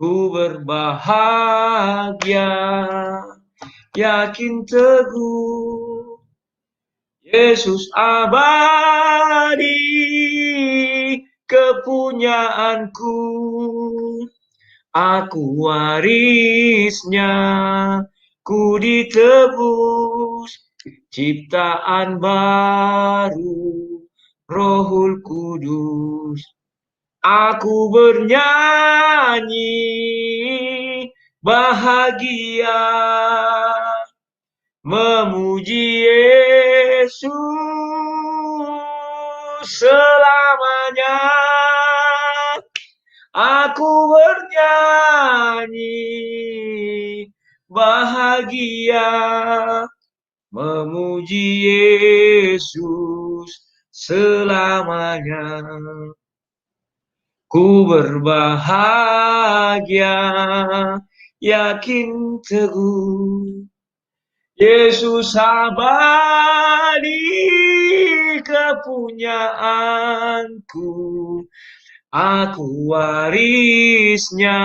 Ku berbahagia, yakin teguh, Yesus abadi, kepunyaanku. Aku warisnya, ku ditebus, ciptaan baru, Rohul Kudus. Aku bernyanyi bahagia, memuji Yesus selamanya. Aku bernyanyi bahagia, memuji Yesus selamanya. Ku berbahagia, yakin teguh, Yesus abadi, kepunyaanku. Aku warisnya,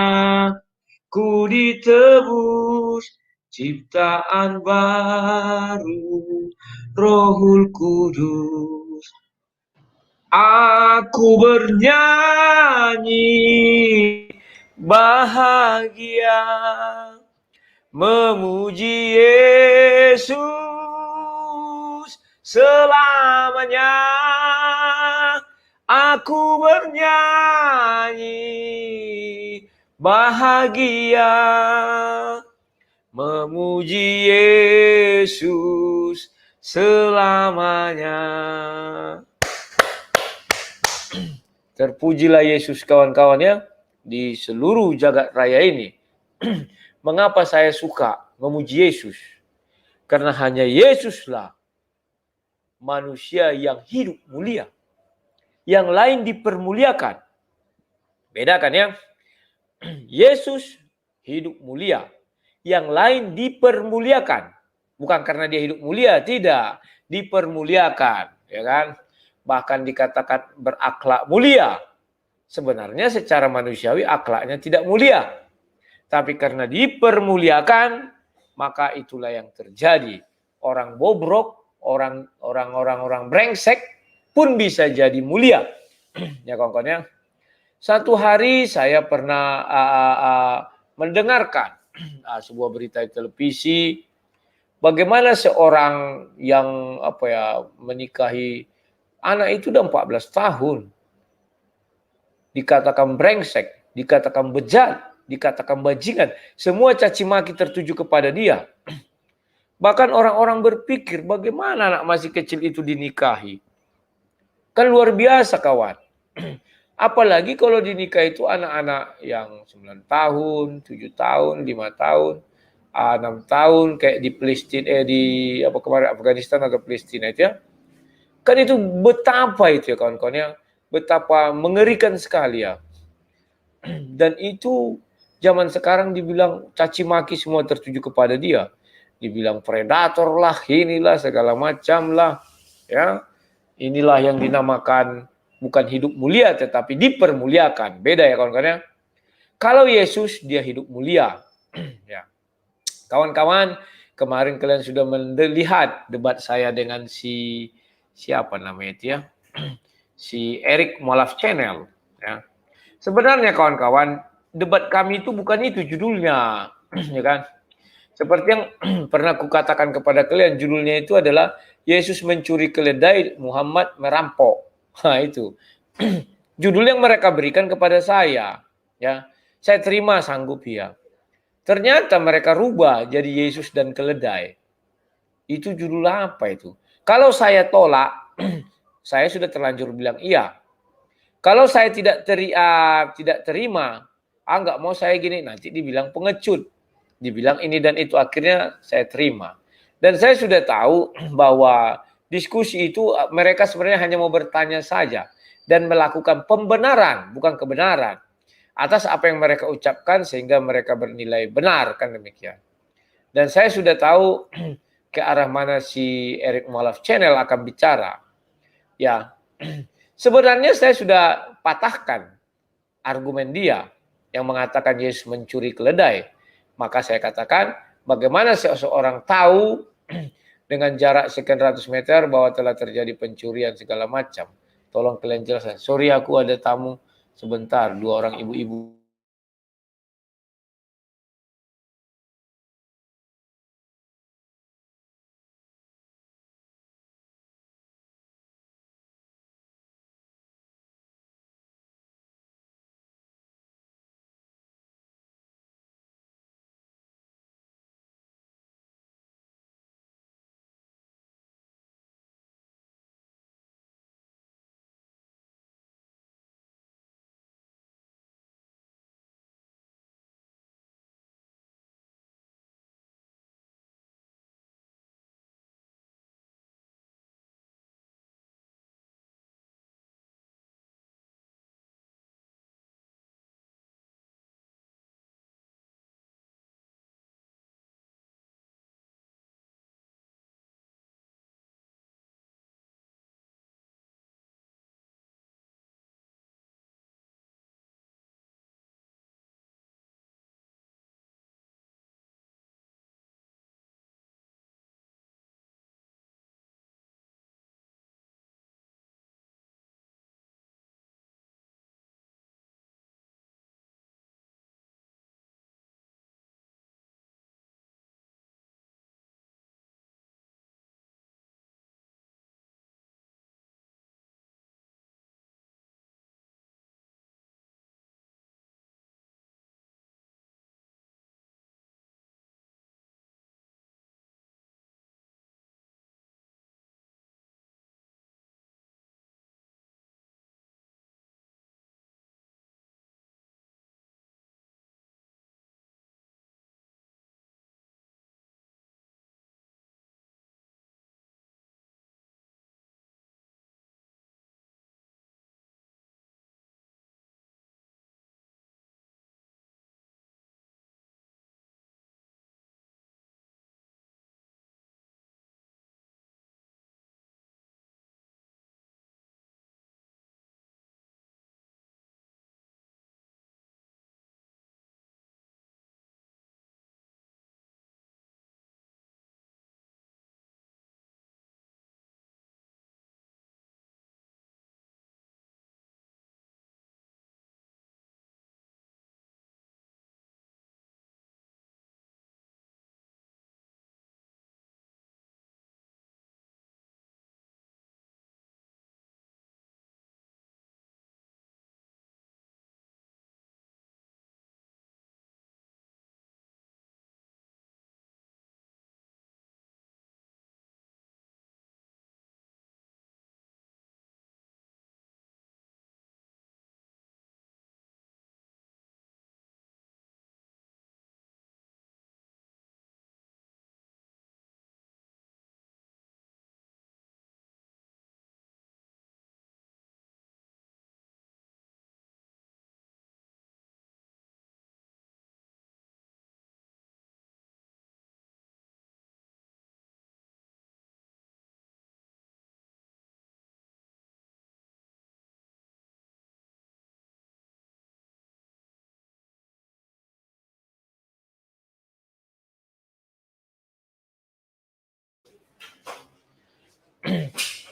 ku ditebus, ciptaan baru, Rohul Kudus. Aku bernyanyi bahagia, memuji Yesus selamanya. Aku bernyanyi bahagia, memuji Yesus selamanya. Terpujilah Yesus kawan-kawan ya, di seluruh jagat raya ini. Mengapa saya suka memuji Yesus? Karena hanya Yesuslah manusia yang hidup mulia. Yang lain dipermuliakan. Beda kan ya? Yesus hidup mulia. Yang lain dipermuliakan. Bukan karena dia hidup mulia, tidak. Dipermuliakan, ya kan? Bahkan dikatakan berakhlak mulia. Sebenarnya secara manusiawi akhlaknya tidak mulia. Tapi karena dipermuliakan, maka itulah yang terjadi. Orang bobrok, orang brengsek pun bisa jadi mulia. Ya kawan-kawan ya. Satu hari saya pernah mendengarkan sebuah berita di televisi bagaimana seorang yang menikahi anak itu udah 14 tahun. Dikatakan brengsek, dikatakan bejat, dikatakan bajingan. Semua caci maki tertuju kepada dia. Bahkan orang-orang berpikir bagaimana anak masih kecil itu dinikahi. Kan luar biasa kawan. Apalagi kalau dinikah itu anak-anak yang 9 tahun, 7 tahun, 5 tahun, 6 tahun kayak di Palestina kemarin Afghanistan atau Palestina itu ya. Kan itu betapa itu ya kawan-kawan ya. Betapa mengerikan sekali ya. Dan itu zaman sekarang dibilang caci maki semua tertuju kepada dia. Dibilang predator lah, inilah segala macam lah. Ya. Inilah yang dinamakan bukan hidup mulia tetapi dipermuliakan. Beda ya kawan-kawan ya. Kalau Yesus dia hidup mulia. Ya. Kawan-kawan, kemarin kalian sudah melihat debat saya dengan siapa namanya itu ya? Si Eric Molaf Channel ya. Sebenarnya kawan-kawan, debat kami itu bukan itu judulnya, ya kan? Seperti yang pernah kukatakan kepada kalian, judulnya itu adalah Yesus mencuri keledai, Muhammad merampok. Nah, itu. Judul yang mereka berikan kepada saya, ya. Saya terima sanggup ya. Ternyata mereka rubah jadi Yesus dan keledai. Itu judul apa itu? Kalau saya tolak, saya sudah terlanjur bilang iya. Kalau saya tidak terima, nggak mau saya gini, nanti dibilang pengecut. Dibilang ini dan itu, akhirnya saya terima. Dan saya sudah tahu bahwa diskusi itu mereka sebenarnya hanya mau bertanya saja. Dan melakukan pembenaran, bukan kebenaran. Atas apa yang mereka ucapkan sehingga mereka bernilai benar, kan demikian. Dan saya sudah tahu ke arah mana si Eric Molaf Channel akan bicara. Ya, sebenarnya saya sudah patahkan argumen dia. yang mengatakan Yesus mencuri keledai. Maka saya katakan, bagaimana seseorang tahu dengan jarak sekian ratus meter bahwa telah terjadi pencurian segala macam? Tolong kalian jelaskan. Sorry, aku ada tamu sebentar, 2 orang ibu-ibu.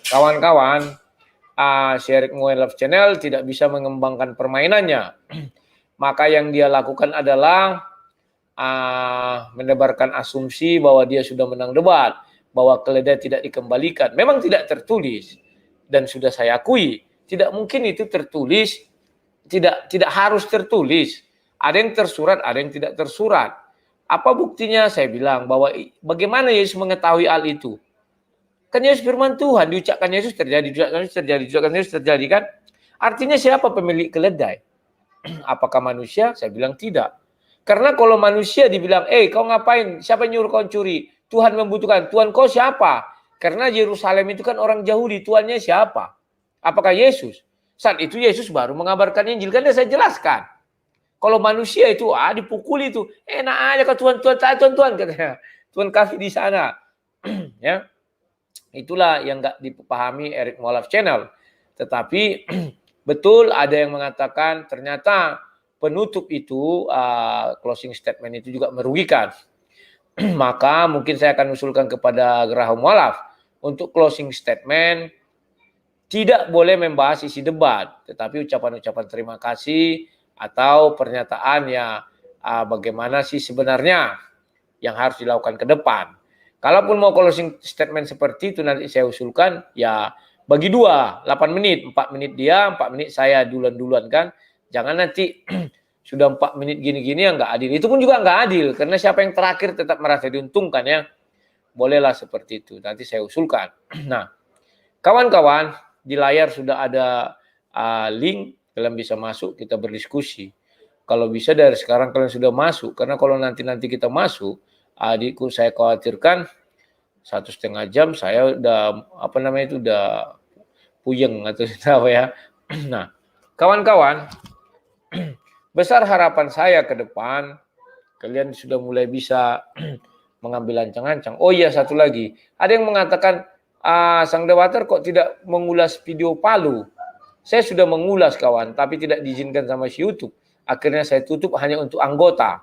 Kawan-kawan, Sherik Nguyen Love Channel tidak bisa mengembangkan permainannya. Maka yang dia lakukan adalah menebarkan asumsi bahwa dia sudah menang debat, bahwa keledai tidak dikembalikan. Memang tidak tertulis, dan sudah saya akui, tidak mungkin itu tertulis, tidak harus tertulis. Ada yang tersurat, ada yang tidak tersurat. Apa buktinya? Saya bilang bahwa bagaimana Yesus mengetahui hal itu? Kan Yesus firman Tuhan, diucapkan Yesus terjadi, diucapkan Yesus terjadi kan? Artinya siapa pemilik keledai? Apakah manusia? Saya bilang tidak. Karena kalau manusia dibilang, kau ngapain? Siapa yang nyuruh kau curi? Tuhan membutuhkan. Tuhan kau siapa? Karena Yerusalem itu kan orang Yahudi. Tuannya siapa? Apakah Yesus? Saat itu Yesus baru mengabarkan Injil. Kan saya jelaskan. Kalau manusia itu dipukuli itu, enak aja ke Tuhan, katanya. Tuhan kasih di sana. Ya. Itulah yang nggak dipahami Eric Molaf Channel. Tetapi betul ada yang mengatakan ternyata penutup itu, closing statement itu juga merugikan. Maka mungkin saya akan usulkan kepada Geraham Mualaf untuk closing statement tidak boleh membahas isi debat, tetapi ucapan-ucapan terima kasih atau pernyataan ya bagaimana sih sebenarnya yang harus dilakukan ke depan. Kalaupun mau closing statement seperti itu nanti saya usulkan ya bagi 2, 8 menit, 4 menit dia, 4 menit saya duluan-duluan kan. Jangan nanti sudah 4 menit gini-gini yang nggak adil. Itu pun juga nggak adil, karena siapa yang terakhir tetap merasa diuntungkan ya. Bolehlah seperti itu, nanti saya usulkan. Nah, kawan-kawan, di layar sudah ada link, kalian bisa masuk, kita berdiskusi. Kalau bisa dari sekarang kalian sudah masuk, karena kalau nanti kita masuk, adikku saya khawatirkan 1,5 jam saya udah, udah puyeng atau apa ya. Nah, kawan-kawan, besar harapan saya ke depan, kalian sudah mulai bisa mengambil ancang-ancang. Oh iya, satu lagi. Ada yang mengatakan, Sang Dewater kok tidak mengulas video Palu? Saya sudah mengulas, kawan, tapi tidak diizinkan sama si YouTube. Akhirnya saya tutup hanya untuk anggota.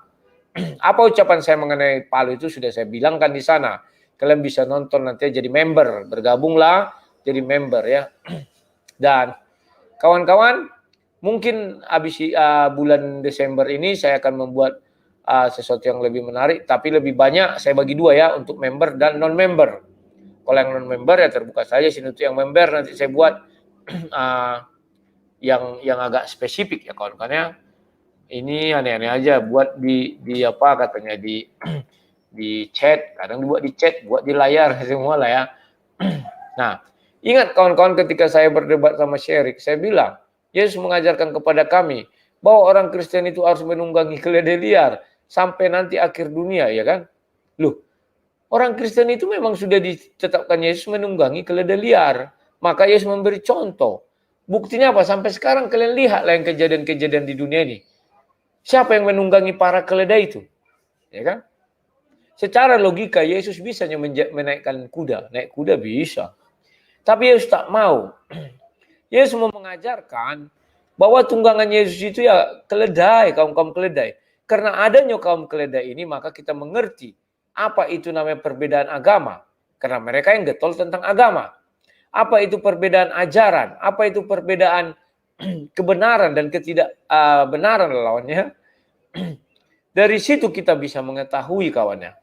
Apa ucapan saya mengenai Palu itu sudah saya bilangkan di sana. Kalian bisa nonton nanti jadi member. Bergabunglah jadi member ya. Dan kawan-kawan, mungkin habis bulan Desember ini saya akan membuat sesuatu yang lebih menarik, tapi lebih banyak saya bagi 2 ya, untuk member dan non-member. Kalau yang non-member ya terbuka saja sih, untuk yang member nanti saya buat yang agak spesifik ya kawan-kawan ya. Ini aneh-aneh aja, buat di apa katanya di chat, kadang dibuat di chat, buat di layar semua lah ya. Nah, ingat kawan-kawan, ketika saya berdebat sama Syerik, saya bilang, Yesus mengajarkan kepada kami bahwa orang Kristen itu harus menunggangi keledai liar sampai nanti akhir dunia, ya kan? Loh, orang Kristen itu memang sudah ditetapkan Yesus menunggangi keledai liar. Maka Yesus memberi contoh. Buktinya apa? Sampai sekarang kalian lihatlah yang kejadian-kejadian di dunia ini. Siapa yang menunggangi para keledai itu? Ya kan? Secara logika Yesus bisa menaikkan kuda. Naik kuda bisa. Tapi Yesus tak mau. Yesus mau mengajarkan bahwa tunggangan Yesus itu ya keledai, kaum-kaum keledai. Karena adanya kaum keledai ini, maka kita mengerti apa itu namanya perbedaan agama. Karena mereka yang getol tentang agama. Apa itu perbedaan ajaran, apa itu perbedaan kebenaran dan ketidakbenaran lawannya. Dari situ kita bisa mengetahui kawannya.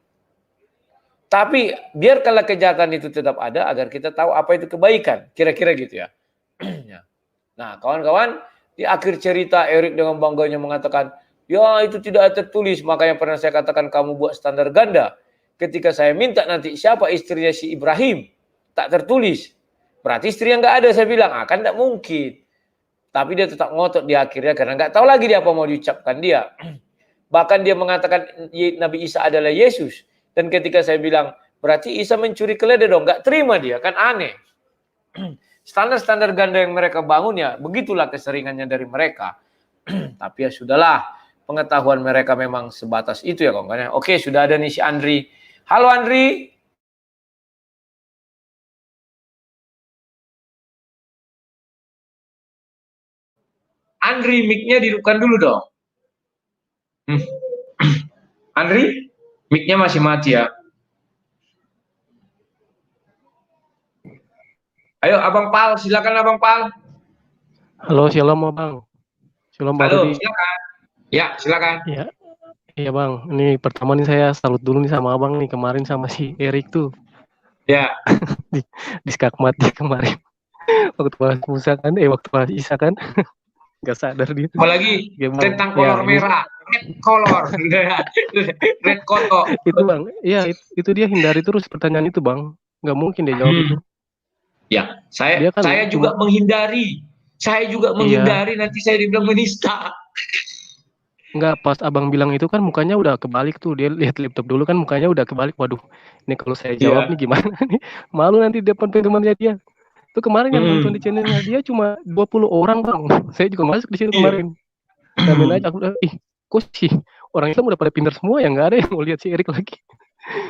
Tapi biarkanlah kejahatan itu tetap ada agar kita tahu apa itu kebaikan. Kira-kira gitu ya. Nah, kawan-kawan, di akhir cerita Erik dengan bangganya mengatakan, ya itu tidak tertulis, makanya pernah saya katakan kamu buat standar ganda. Ketika saya minta nanti siapa istrinya si Ibrahim, tak tertulis. Berarti istri yang nggak ada, saya bilang, kan tidak mungkin. Tapi dia tetap ngotot di akhirnya karena nggak tahu lagi dia apa mau diucapkan dia. Bahkan dia mengatakan Nabi Isa adalah Yesus. Dan ketika saya bilang, berarti Isa mencuri keledai dong, nggak terima dia, kan aneh. Standar-standar ganda yang mereka bangun ya, begitulah keseringannya dari mereka. Tapi ya sudahlah, pengetahuan mereka memang sebatas itu ya kawan-kawan. Oke, sudah ada nih si Andri. Halo Andri. Andri, mic-nya dihidupkan dulu dong. Andri, mic-nya masih mati ya. Ayo Abang Pal, silakan Abang Pal. Halo, shalom Abang. Shalom Bang Halo, Rudi. silakan. Ya, silakan. Ya, iya Bang. Ini pertama nih saya salut dulu nih sama Abang nih, kemarin sama si Erik tuh. Ya. di skakmat dia kemarin. Waktu bahas Musa kan, waktu bahas Isa kan. Gak sadar dia. Apalagi tentang kolor merah. Red color. Red koto. Itu Bang, iya itu dia hindari terus pertanyaan itu Bang. Gak mungkin dia jawab itu. Ya, saya juga menghindari. Saya juga menghindari, nanti saya dibilang menista. Enggak, pas Abang bilang itu kan mukanya udah kebalik tuh. Dia lihat laptop dulu kan mukanya udah kebalik. Waduh, ini kalau saya jawab nih gimana nih? Malu nanti di depan teman-temannya dia. Itu kemarin yang nonton di channelnya dia cuma 20 orang Bang. Saya juga masuk di situ kemarin. Komen aja aku udah, kok sih orang Islam udah pada pintar semua ya, nggak ada yang mau lihat si Erik lagi.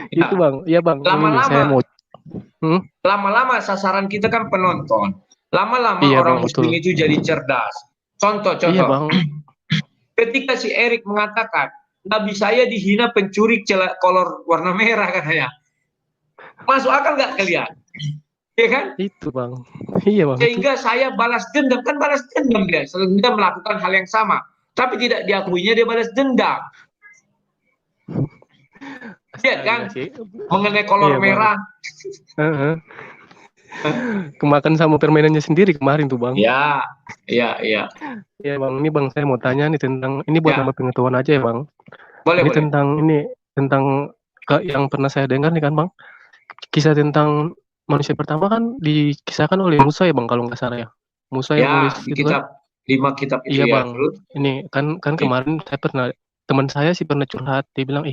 Ya. Itu Bang, iya Bang. Lama-lama saya mau lama-lama sasaran kita kan penonton. Lama-lama orang Muslim itu jadi cerdas. Contoh. Iya Bang. Ketika si Erik mengatakan, Nabi saya dihina pencuri kolor warna merah katanya. Masuk akal nggak kalian? Ya kan? Itu bang. Iya bang. Sehingga saya balas dendam. Kan balas dendam dia. Dia melakukan hal yang sama. Tapi tidak diakuinya dia balas dendam. Lihat kan? Mengenai kolor merah. Kemakan sama permainannya sendiri kemarin tuh bang. Ya, iya. Ya bang, ini bang saya mau tanya nih tentang, ini buat nama pengetahuan aja ya bang. Boleh, ini boleh. tentang yang pernah saya dengar nih kan bang. Kisah tentang manusia pertama kan dikisahkan oleh Musa ya bang kalau nggak salah ya. Musa yang nulis di itu kitab, kan. 5 kitab itu Iya ya. bang. Ini kan kemarin teman saya sih pernah curhat. Dia bilang,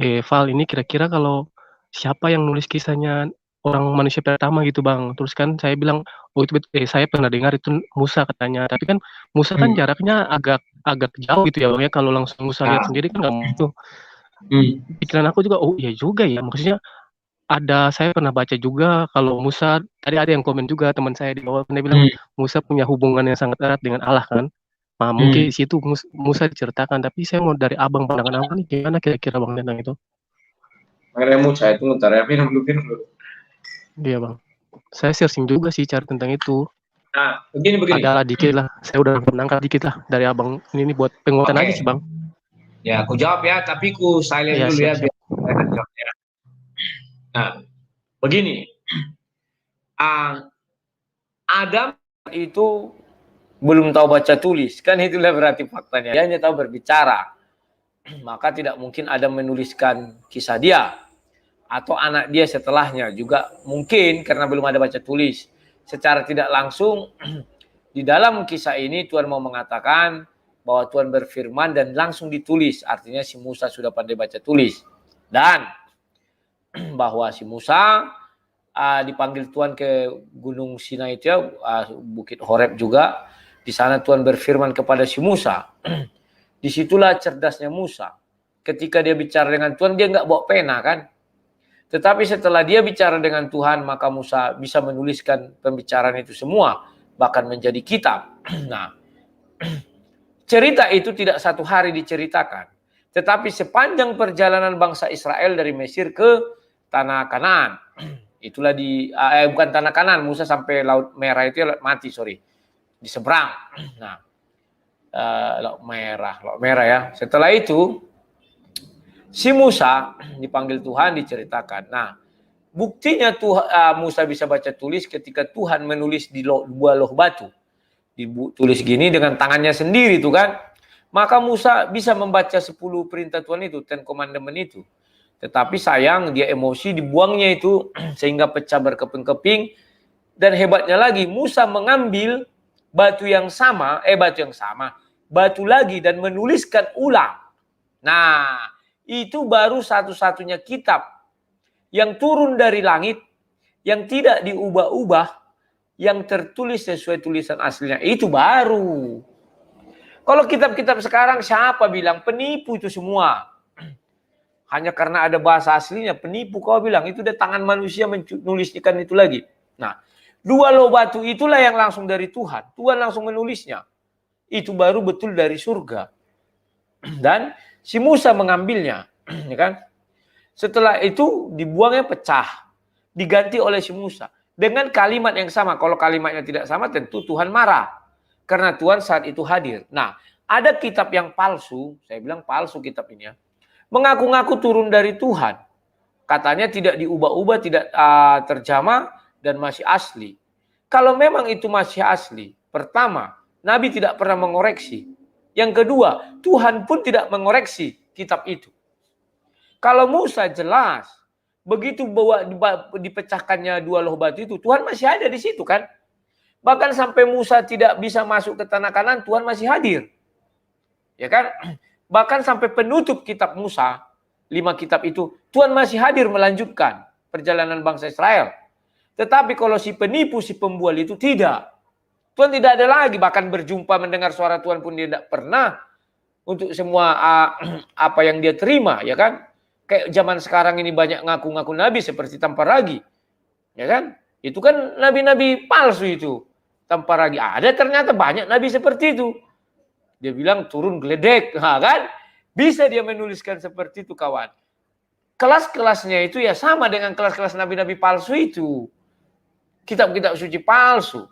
Val ini kira-kira kalau siapa yang nulis kisahnya orang manusia pertama gitu bang. Terus kan saya bilang, oh itu betul, saya pernah dengar itu Musa katanya. Tapi kan Musa kan jaraknya agak jauh gitu ya bang ya. Kalau langsung Musa lihat sendiri kan nggak mungkin. Pikiran aku juga, oh iya juga ya. Maksudnya saya pernah baca juga kalau Musa, tadi ada yang komen juga teman saya di bawah, dia bilang Musa punya hubungan yang sangat erat dengan Allah kan. Nah, mungkin di situ Musa diceritakan, tapi saya mau dari abang pandangan abang nih gimana kira-kira bang tentang itu? Mengenai Musa itu ntar ya, minum dulu. Iya bang, saya searching juga sih cari tentang itu. Nah, begini. Adalah dikit lah, saya udah menangkap dikit lah dari abang. Ini buat penguatan aja sih bang. Ya, aku jawab ya, tapi ku silent dulu ya. Biar ya. Nah, begini. Adam itu belum tahu baca tulis, kan itulah berarti faktanya. Dia hanya tahu berbicara. Maka tidak mungkin Adam menuliskan kisah dia. Atau anak dia setelahnya juga mungkin karena belum ada baca tulis. Secara tidak langsung di dalam kisah ini Tuhan mau mengatakan bahwa Tuhan berfirman dan langsung ditulis. Artinya si Musa sudah pandai baca tulis. Dan bahwa si Musa dipanggil Tuhan ke Gunung Sinai itu Bukit Horeb juga. Di sana Tuhan berfirman kepada si Musa. Disitulah cerdasnya Musa. Ketika dia bicara dengan Tuhan dia nggak bawa pena kan. Tetapi setelah dia bicara dengan Tuhan, maka Musa bisa menuliskan pembicaraan itu semua, bahkan menjadi kitab. Nah, cerita itu tidak satu hari diceritakan, tetapi sepanjang perjalanan bangsa Israel dari Mesir ke Tanah Kanaan. Itulah bukan Tanah Kanaan, Musa sampai Laut Merah itu mati, di seberang. Nah, Laut Merah ya. Setelah itu, si Musa dipanggil Tuhan, diceritakan. Nah, buktinya Musa bisa baca tulis ketika Tuhan menulis di dua loh batu. Ditulis gini dengan tangannya sendiri tuh kan. Maka Musa bisa membaca 10 perintah Tuhan itu, 10 commandment itu. Tetapi sayang dia emosi, dibuangnya itu sehingga pecah berkeping-keping. Dan hebatnya lagi Musa mengambil batu lagi dan menuliskan ulang. Nah, itu baru satu-satunya kitab yang turun dari langit, yang tidak diubah-ubah, yang tertulis sesuai tulisan aslinya. Itu baru. Kalau kitab-kitab sekarang siapa bilang penipu itu semua? Hanya karena ada bahasa aslinya, penipu kau bilang. Itu udah tangan manusia menuliskan itu lagi. Nah, 2 loh batu itulah yang langsung dari Tuhan. Tuhan langsung menulisnya. Itu baru betul dari surga. Dan si Musa mengambilnya, ya kan? Setelah itu dibuangnya pecah, diganti oleh si Musa dengan kalimat yang sama. Kalau kalimatnya tidak sama, tentu Tuhan marah karena Tuhan saat itu hadir. Nah, ada kitab yang palsu, saya bilang palsu kitab ini ya, mengaku-ngaku turun dari Tuhan, katanya tidak diubah-ubah, tidak terjamah dan masih asli. Kalau memang itu masih asli, pertama, Nabi tidak pernah mengoreksi. Yang kedua, Tuhan pun tidak mengoreksi kitab itu. Kalau Musa jelas, begitu bahwa dipecahkannya 2 loh batu itu, Tuhan masih ada di situ kan. Bahkan sampai Musa tidak bisa masuk ke Tanah Kanaan, Tuhan masih hadir. Ya kan? Bahkan sampai penutup kitab Musa, 5 kitab itu, Tuhan masih hadir melanjutkan perjalanan bangsa Israel. Tetapi kalau si penipu, si pembual itu tidak. Tuhan tidak ada lagi, bahkan berjumpa mendengar suara Tuhan pun dia tidak pernah untuk semua apa yang dia terima, ya kan? Kayak zaman sekarang ini banyak ngaku-ngaku nabi seperti Tamparagi, ya kan? Itu kan nabi-nabi palsu itu, Tamparagi. Ada ternyata banyak nabi seperti itu. Dia bilang turun geledek, nah, kan? Bisa dia menuliskan seperti itu, kawan. Kelas-kelasnya itu ya sama dengan kelas-kelas nabi-nabi palsu itu. Kitab-kitab suci palsu.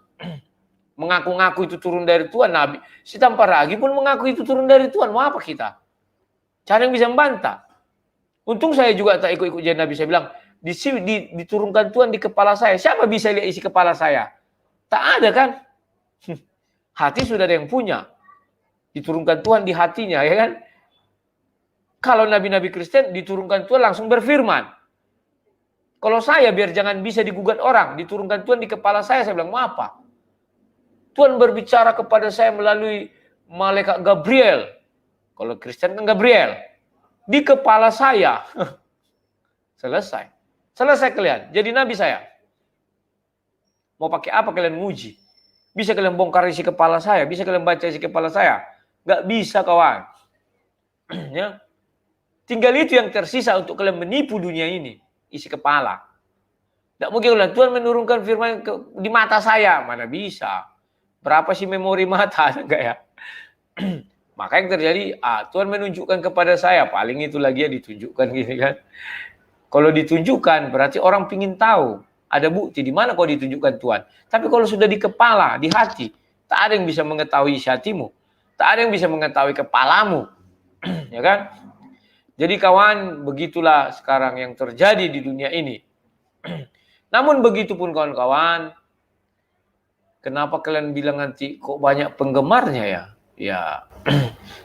Mengaku-ngaku itu turun dari Tuhan. Nabi si tanpa ragi pun mengaku itu turun dari Tuhan. Mau apa kita? Cara yang bisa membantah. Untung saya juga tak ikut-ikut jadi Nabi. Saya bilang, diturunkan Tuhan di kepala saya. Siapa bisa lihat isi kepala saya? Tak ada kan? Hati sudah ada yang punya. Diturunkan Tuhan di hatinya, ya kan? Kalau nabi-nabi Kristen diturunkan Tuhan langsung berfirman. Kalau saya biar jangan bisa digugat orang, diturunkan Tuhan di kepala saya bilang, mau apa? Tuhan berbicara kepada saya melalui malaikat Gabriel. Kalau Kristen kan Gabriel. Di kepala saya. Selesai. Selesai kalian. Jadi nabi saya. Mau pakai apa kalian nguji? Bisa kalian bongkar isi kepala saya? Bisa kalian baca isi kepala saya? Nggak bisa, kawan. Ya. Tinggal itu yang tersisa untuk kalian menipu dunia ini. Isi kepala. Nggak mungkin Tuhan menurunkan firman di mata saya. Mana bisa. Berapa sih memori mata? Enggak ya? Maka yang terjadi, Tuhan menunjukkan kepada saya. Paling itu lagi ya ditunjukkan gini kan. Kalau ditunjukkan berarti orang pingin tahu. Ada bukti di mana kau ditunjukkan Tuhan. Tapi kalau sudah di kepala, di hati, tak ada yang bisa mengetahui isi hatimu. Tak ada yang bisa mengetahui kepalamu. Ya kan? Jadi kawan, begitulah sekarang yang terjadi di dunia ini. Namun begitu pun kawan-kawan, kenapa kalian bilang nanti kok banyak penggemarnya ya? Ya,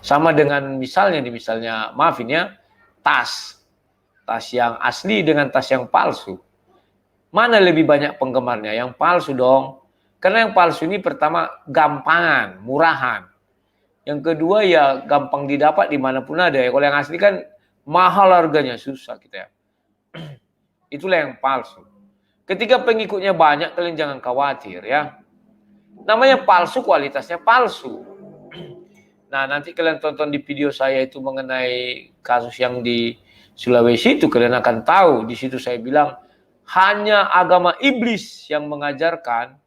sama dengan misalnya maafin ya, tas yang asli dengan tas yang palsu. Mana lebih banyak penggemarnya? Yang palsu dong. Karena yang palsu ini pertama gampangan, murahan. Yang kedua ya gampang didapat dimanapun ada ya. Kalau yang asli kan mahal harganya, susah kita ya. Itulah yang palsu. Ketika pengikutnya banyak, kalian jangan khawatir ya. Namanya palsu, kualitasnya palsu. Nah, nanti kalian tonton di video saya itu mengenai kasus yang di Sulawesi itu, kalian akan tahu. Di situ saya bilang, hanya agama iblis yang mengajarkan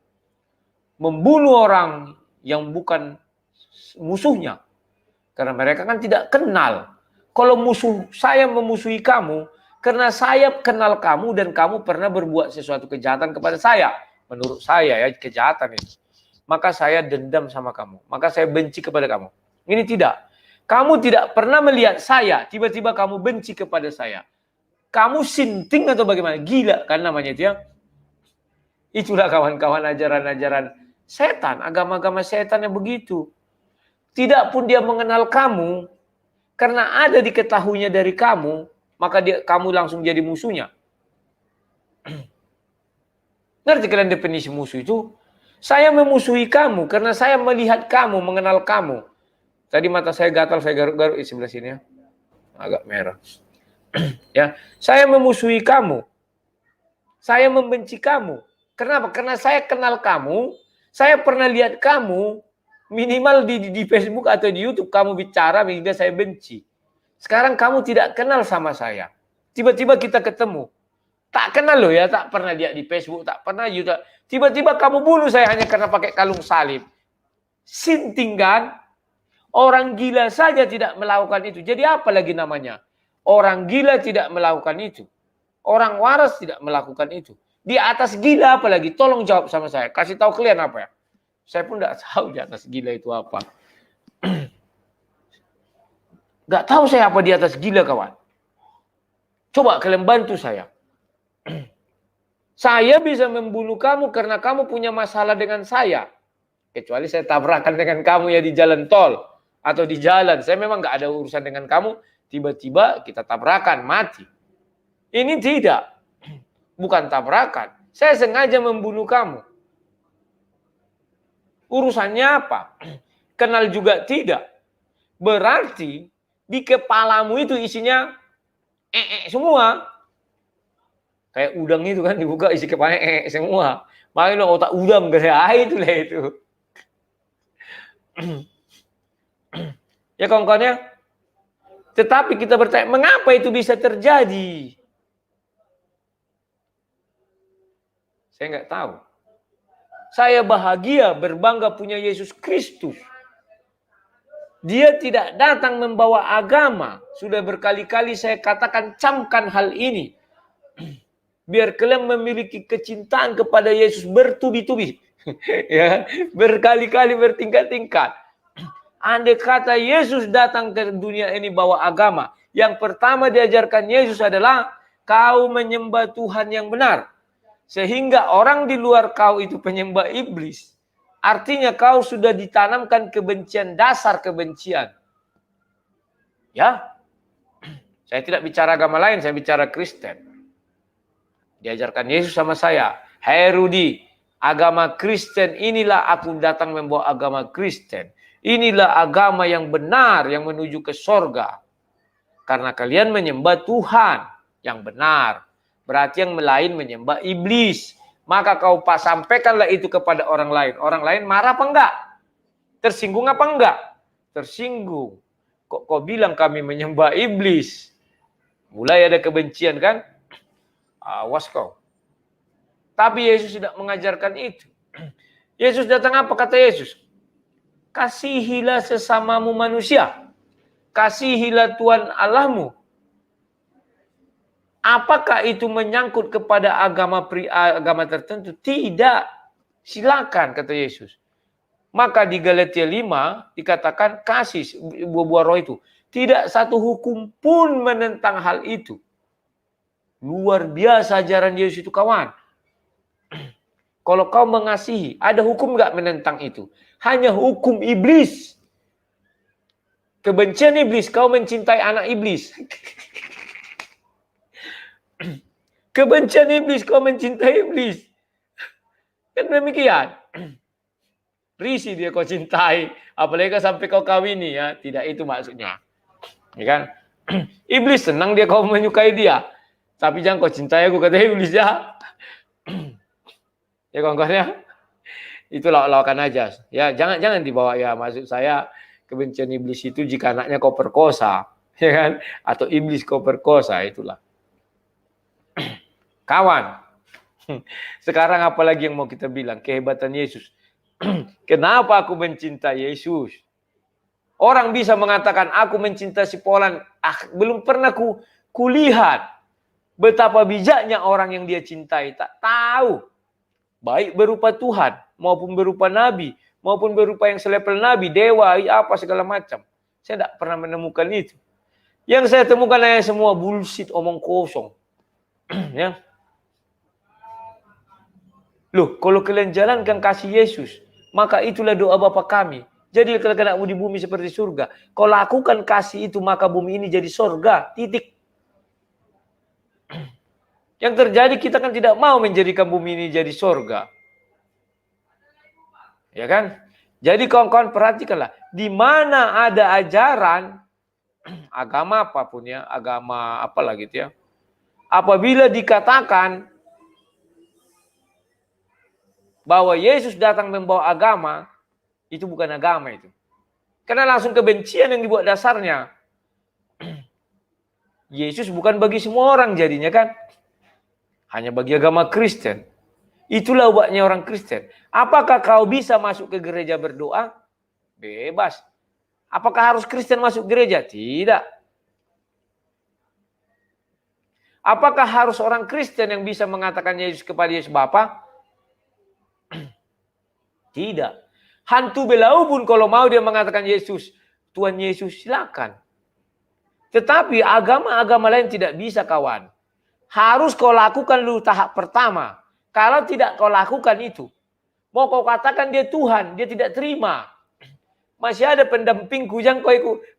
membunuh orang yang bukan musuhnya. Karena mereka kan tidak kenal. Kalau musuh saya memusuhi kamu, karena saya kenal kamu dan kamu pernah berbuat sesuatu kejahatan kepada saya. Menurut saya ya, kejahatan itu. Maka saya dendam sama kamu. Maka saya benci kepada kamu. Ini tidak. Kamu tidak pernah melihat saya, tiba-tiba kamu benci kepada saya. Kamu sinting atau bagaimana? Gila kan namanya itu ya. Itulah kawan-kawan ajaran-ajaran setan, agama-agama setan yang begitu. Tidak pun dia mengenal kamu, karena ada diketahuinya dari kamu, maka kamu langsung jadi musuhnya. Ngerti kalian definisi musuh itu? Saya memusuhi kamu karena saya melihat kamu, mengenal kamu. Tadi mata saya gatal, saya garuk-garuk di sebelah sini ya. Agak merah. Ya, saya memusuhi kamu. Saya membenci kamu. Kenapa? Karena saya kenal kamu, saya pernah lihat kamu, minimal di Facebook atau di YouTube kamu bicara hingga saya benci. Sekarang kamu tidak kenal sama saya. Tiba-tiba kita ketemu. Tak kenal loh ya, tak pernah lihat di Facebook, tak pernah juga. Tiba-tiba kamu bunuh saya hanya karena pakai kalung salib. Sinting kan? Orang gila saja tidak melakukan itu. Jadi apa lagi namanya? Orang gila tidak melakukan itu. Orang waras tidak melakukan itu. Di atas gila apalagi? Tolong jawab sama saya. Kasih tahu kalian apa ya? Saya pun tidak tahu di atas gila itu apa. Gak tahu saya apa di atas gila, kawan. Coba kalian bantu saya. Saya bisa membunuh kamu karena kamu punya masalah dengan saya. Kecuali saya tabrakan dengan kamu ya di jalan tol. Atau di jalan. Saya memang gak ada urusan dengan kamu. Tiba-tiba kita tabrakan, mati. Ini tidak. Bukan tabrakan. Saya sengaja membunuh kamu. Urusannya apa? Kenal juga tidak. Berarti di kepalamu itu isinya semua. Kayak udang itu kan dibuka isi kepala semua. Makanya otak udang gaya itulah itu. Ya kawan-kawan ya. Tetapi kita bertanya, mengapa itu bisa terjadi? Saya nggak tahu. Saya bahagia, berbangga punya Yesus Kristus. Dia tidak datang membawa agama. Sudah berkali-kali saya katakan, camkan hal ini. Biar kalian memiliki kecintaan kepada Yesus bertubi-tubi. Ya, berkali-kali bertingkat-tingkat. Andai kata Yesus datang ke dunia ini bawa agama, yang pertama diajarkan Yesus adalah kau menyembah Tuhan yang benar. Sehingga orang di luar kau itu penyembah iblis. Artinya kau sudah ditanamkan kebencian, dasar kebencian. Ya, saya tidak bicara agama lain, saya bicara Kristen. Diajarkan Yesus sama saya, "Hai Rudi, agama Kristen inilah aku datang membawa agama Kristen. Inilah agama yang benar yang menuju ke sorga. Karena kalian menyembah Tuhan yang benar. Berarti yang lain menyembah iblis. Maka kau sampaikanlah itu kepada orang lain. Orang lain marah apa enggak? Tersinggung apa enggak? Tersinggung. Kok kau bilang kami menyembah iblis? Mulai ada kebencian kan? Awas kau. Tapi Yesus tidak mengajarkan itu. Yesus datang apa kata Yesus? Kasihilah sesamamu manusia. Kasihilah Tuhan Allahmu. Apakah itu menyangkut kepada agama tertentu? Tidak. Silakan kata Yesus. Maka di Galatia 5 dikatakan kasih buah-buah roh itu. Tidak satu hukum pun menentang hal itu. Luar biasa ajaran Yesus itu kawan. Kalau kau mengasihi, ada hukum nggak menentang itu? Hanya hukum iblis. Kebencian iblis, kau mencintai anak iblis. Kebencian iblis, kau mencintai iblis. Kan demikian. Risih dia kau cintai. Apalagi sampai kau kawini ya. Tidak itu maksudnya. Ya kan? Iblis senang dia kau menyukai dia. Tapi jangan kau cintai aku, kata iblis ya. Ya kawan-kawan ya. Itu lawakan aja. Ya jangan dibawa ya. Maksud saya kebencian iblis itu jika anaknya kau perkosa. Ya kan? Atau iblis kau perkosa, itulah. Kawan, sekarang apalagi yang mau kita bilang? Kehebatan Yesus. Kenapa aku mencintai Yesus? Orang bisa mengatakan aku mencintai si Polan. Belum pernah kulihat betapa bijaknya orang yang dia cintai. Tak tahu. Baik berupa Tuhan, maupun berupa Nabi, maupun berupa yang selepel Nabi, dewa, apa segala macam. Saya tidak pernah menemukan itu. Yang saya temukan hanya semua bullshit, omong kosong. Ya. Loh, kalau kalian jalankan kasih Yesus, maka itulah doa Bapa kami. Jadi kalau kalian di bumi seperti surga. Kalau lakukan kasih itu, maka bumi ini jadi surga. Titik. Yang terjadi kita kan tidak mau menjadikan bumi ini jadi surga. Ya kan? Jadi kawan-kawan perhatikanlah. Di mana ada ajaran, agama apapun ya, agama apalah gitu ya. Apabila dikatakan bahwa Yesus datang membawa agama, itu bukan agama itu. Karena langsung kebencian yang dibuat dasarnya. Yesus bukan bagi semua orang jadinya kan. Hanya bagi agama Kristen. Itulah ubatnya orang Kristen. Apakah kau bisa masuk ke gereja berdoa? Bebas. Apakah harus Kristen masuk gereja? Tidak. Apakah harus orang Kristen yang bisa mengatakan Yesus kepada Yesus Bapa? Tidak. Hantu belau pun kalau mau dia mengatakan Yesus, Tuhan Yesus, silakan. Tetapi agama-agama lain tidak bisa kawan. Harus kau lakukan dulu tahap pertama. Kalau tidak kau lakukan itu, mau kau katakan dia Tuhan, dia tidak terima. Masih ada pendampingku, jangan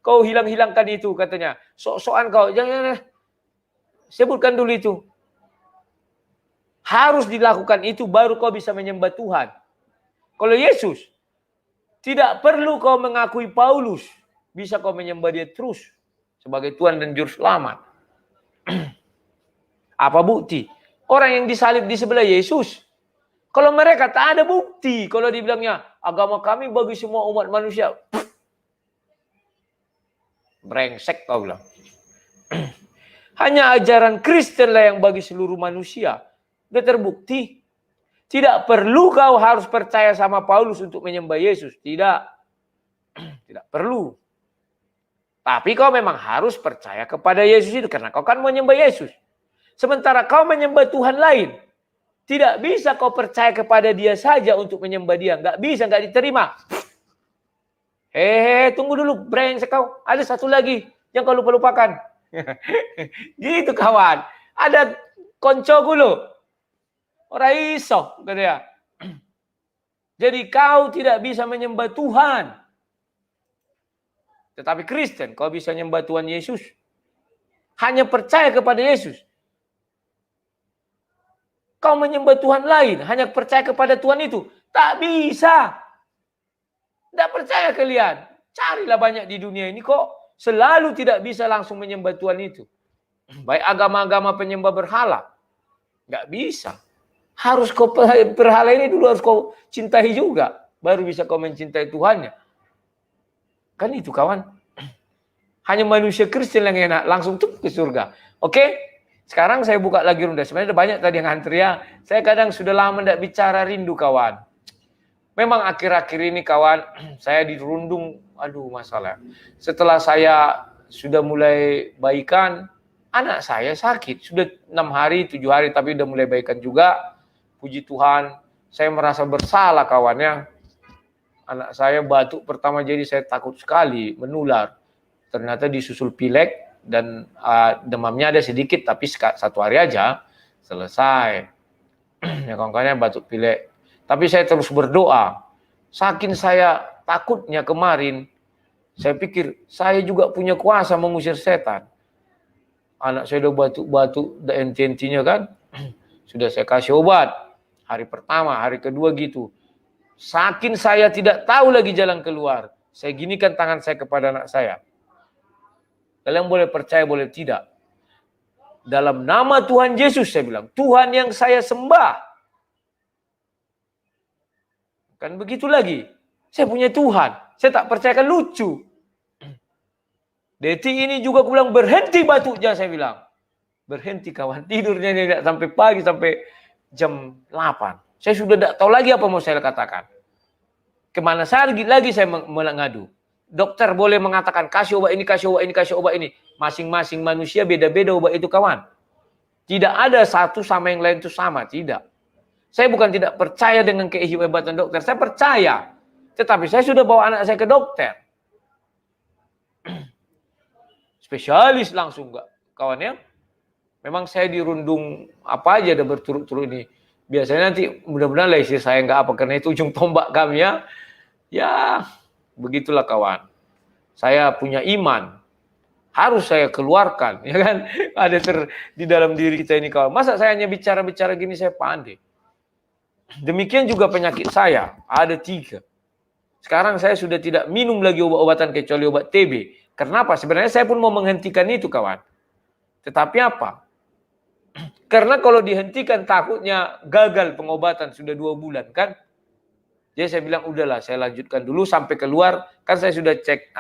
kau hilang-hilangkan itu katanya. Sok-sokan kau, jangan sebutkan dulu itu. Harus dilakukan itu baru kau bisa menyembah Tuhan. Kalau Yesus, tidak perlu kau mengakui Paulus. Bisa kau menyembah dia terus sebagai Tuhan dan Juru Selamat. Apa bukti? Orang yang disalib di sebelah Yesus. Kalau mereka tak ada bukti. Kalau dibilangnya, agama kami bagi semua umat manusia. Brengsek kau bilang. Hanya ajaran Kristen lah yang bagi seluruh manusia. Sudah terbukti. Tidak perlu kau harus percaya sama Paulus untuk menyembah Yesus. Tidak. Tidak perlu. Tapi kau memang harus percaya kepada Yesus itu karena kau kan menyembah Yesus. Sementara kau menyembah Tuhan lain, tidak bisa kau percaya kepada dia saja untuk menyembah dia. Nggak bisa, nggak diterima. Tunggu dulu, brengsek kau. Ada satu lagi yang kau lupa-lupakan. Gitu kawan. Ada koncoku lo. Orang iso, kata dia. Jadi kau tidak bisa menyembah Tuhan. Tetapi Kristen, kau bisa menyembah Tuhan Yesus. Hanya percaya kepada Yesus. Kau menyembah Tuhan lain, hanya percaya kepada Tuhan itu. Tak bisa. Tidak percaya kalian. Carilah banyak di dunia ini kok selalu tidak bisa langsung menyembah Tuhan itu. Baik agama-agama penyembah berhala. Nggak bisa. Harus kau berhala ini dulu harus kau cintai juga. Baru bisa kau mencintai Tuhannya. Kan itu kawan. Hanya manusia Kristen yang enak. Langsung tuh ke surga. Oke? Sekarang saya buka lagi ronda. Sebenarnya ada banyak tadi yang antri ya. Saya kadang sudah lama tidak bicara, rindu kawan. Memang akhir-akhir ini kawan, saya dirundung, aduh masalah. Setelah saya sudah mulai baikan, anak saya sakit. Sudah 6 hari, 7 hari, tapi sudah mulai baikan juga. Puji Tuhan, saya merasa bersalah kawannya. Anak saya batuk pertama jadi saya takut sekali, menular. Ternyata disusul pilek dan demamnya ada sedikit, tapi 1 hari aja selesai. Ya kawan-kawannya batuk pilek. Tapi saya terus berdoa. Saking saya takutnya kemarin, saya pikir saya juga punya kuasa mengusir setan. Anak saya udah batuk-batuk, enti-entinya kan. Sudah saya kasih obat. Hari pertama, hari kedua gitu. Saking saya tidak tahu lagi jalan keluar, saya ginikan tangan saya kepada anak saya. Kalian boleh percaya, boleh tidak. Dalam nama Tuhan Yesus saya bilang, Tuhan yang saya sembah. Kan begitu lagi. Saya punya Tuhan. Saya tak percayakan lucu. Detik ini juga aku bilang berhenti batuknya saya bilang. Berhenti kawan. Tidurnya tidak sampai pagi sampai jam 8. Saya sudah tidak tahu lagi apa mau saya katakan. Kemana lagi saya mengadu. Dokter boleh mengatakan kasih obat ini, kasih obat ini, kasih obat ini. Masing-masing manusia beda-beda obat itu kawan. Tidak ada satu sama yang lain itu sama. Tidak. Saya bukan tidak percaya dengan kehebatan dokter. Saya percaya. Tetapi saya sudah bawa anak saya ke dokter. Spesialis langsung enggak. Kawannya. Memang saya dirundung apa aja ada berturut-turut ini. Biasanya nanti mudah-mudahan lah istri saya enggak apa. Karena itu ujung tombak kami ya. Ya begitulah kawan. Saya punya iman. Harus saya keluarkan. Ya kan? Ada di dalam diri kita ini kawan. Masa saya hanya bicara-bicara gini saya pandai. Demikian juga penyakit saya, ada 3. Sekarang saya sudah tidak minum lagi obat-obatan kecuali obat TB. Kenapa? Sebenarnya saya pun mau menghentikan itu kawan. Tetapi apa? Karena kalau dihentikan takutnya gagal pengobatan sudah 2 bulan kan. Jadi saya bilang udahlah saya lanjutkan dulu sampai keluar. Kan saya sudah cek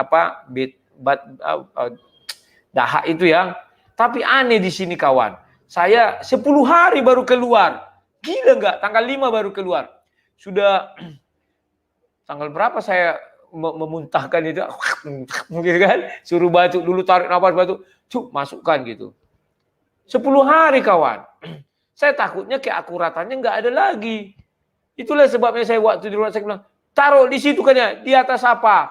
dahak itu ya. Tapi aneh di sini kawan. Saya 10 hari baru keluar. Gila enggak? Tanggal 5 baru keluar. Sudah tanggal berapa saya memuntahkan itu? Gitu kan? Suruh batuk dulu, tarik nafas batuk. Cuk, masukkan gitu. 10 hari kawan. Saya takutnya keakuratannya enggak ada lagi. Itulah sebabnya saya waktu di rumah saya bilang, taruh di situ kan ya, di atas apa?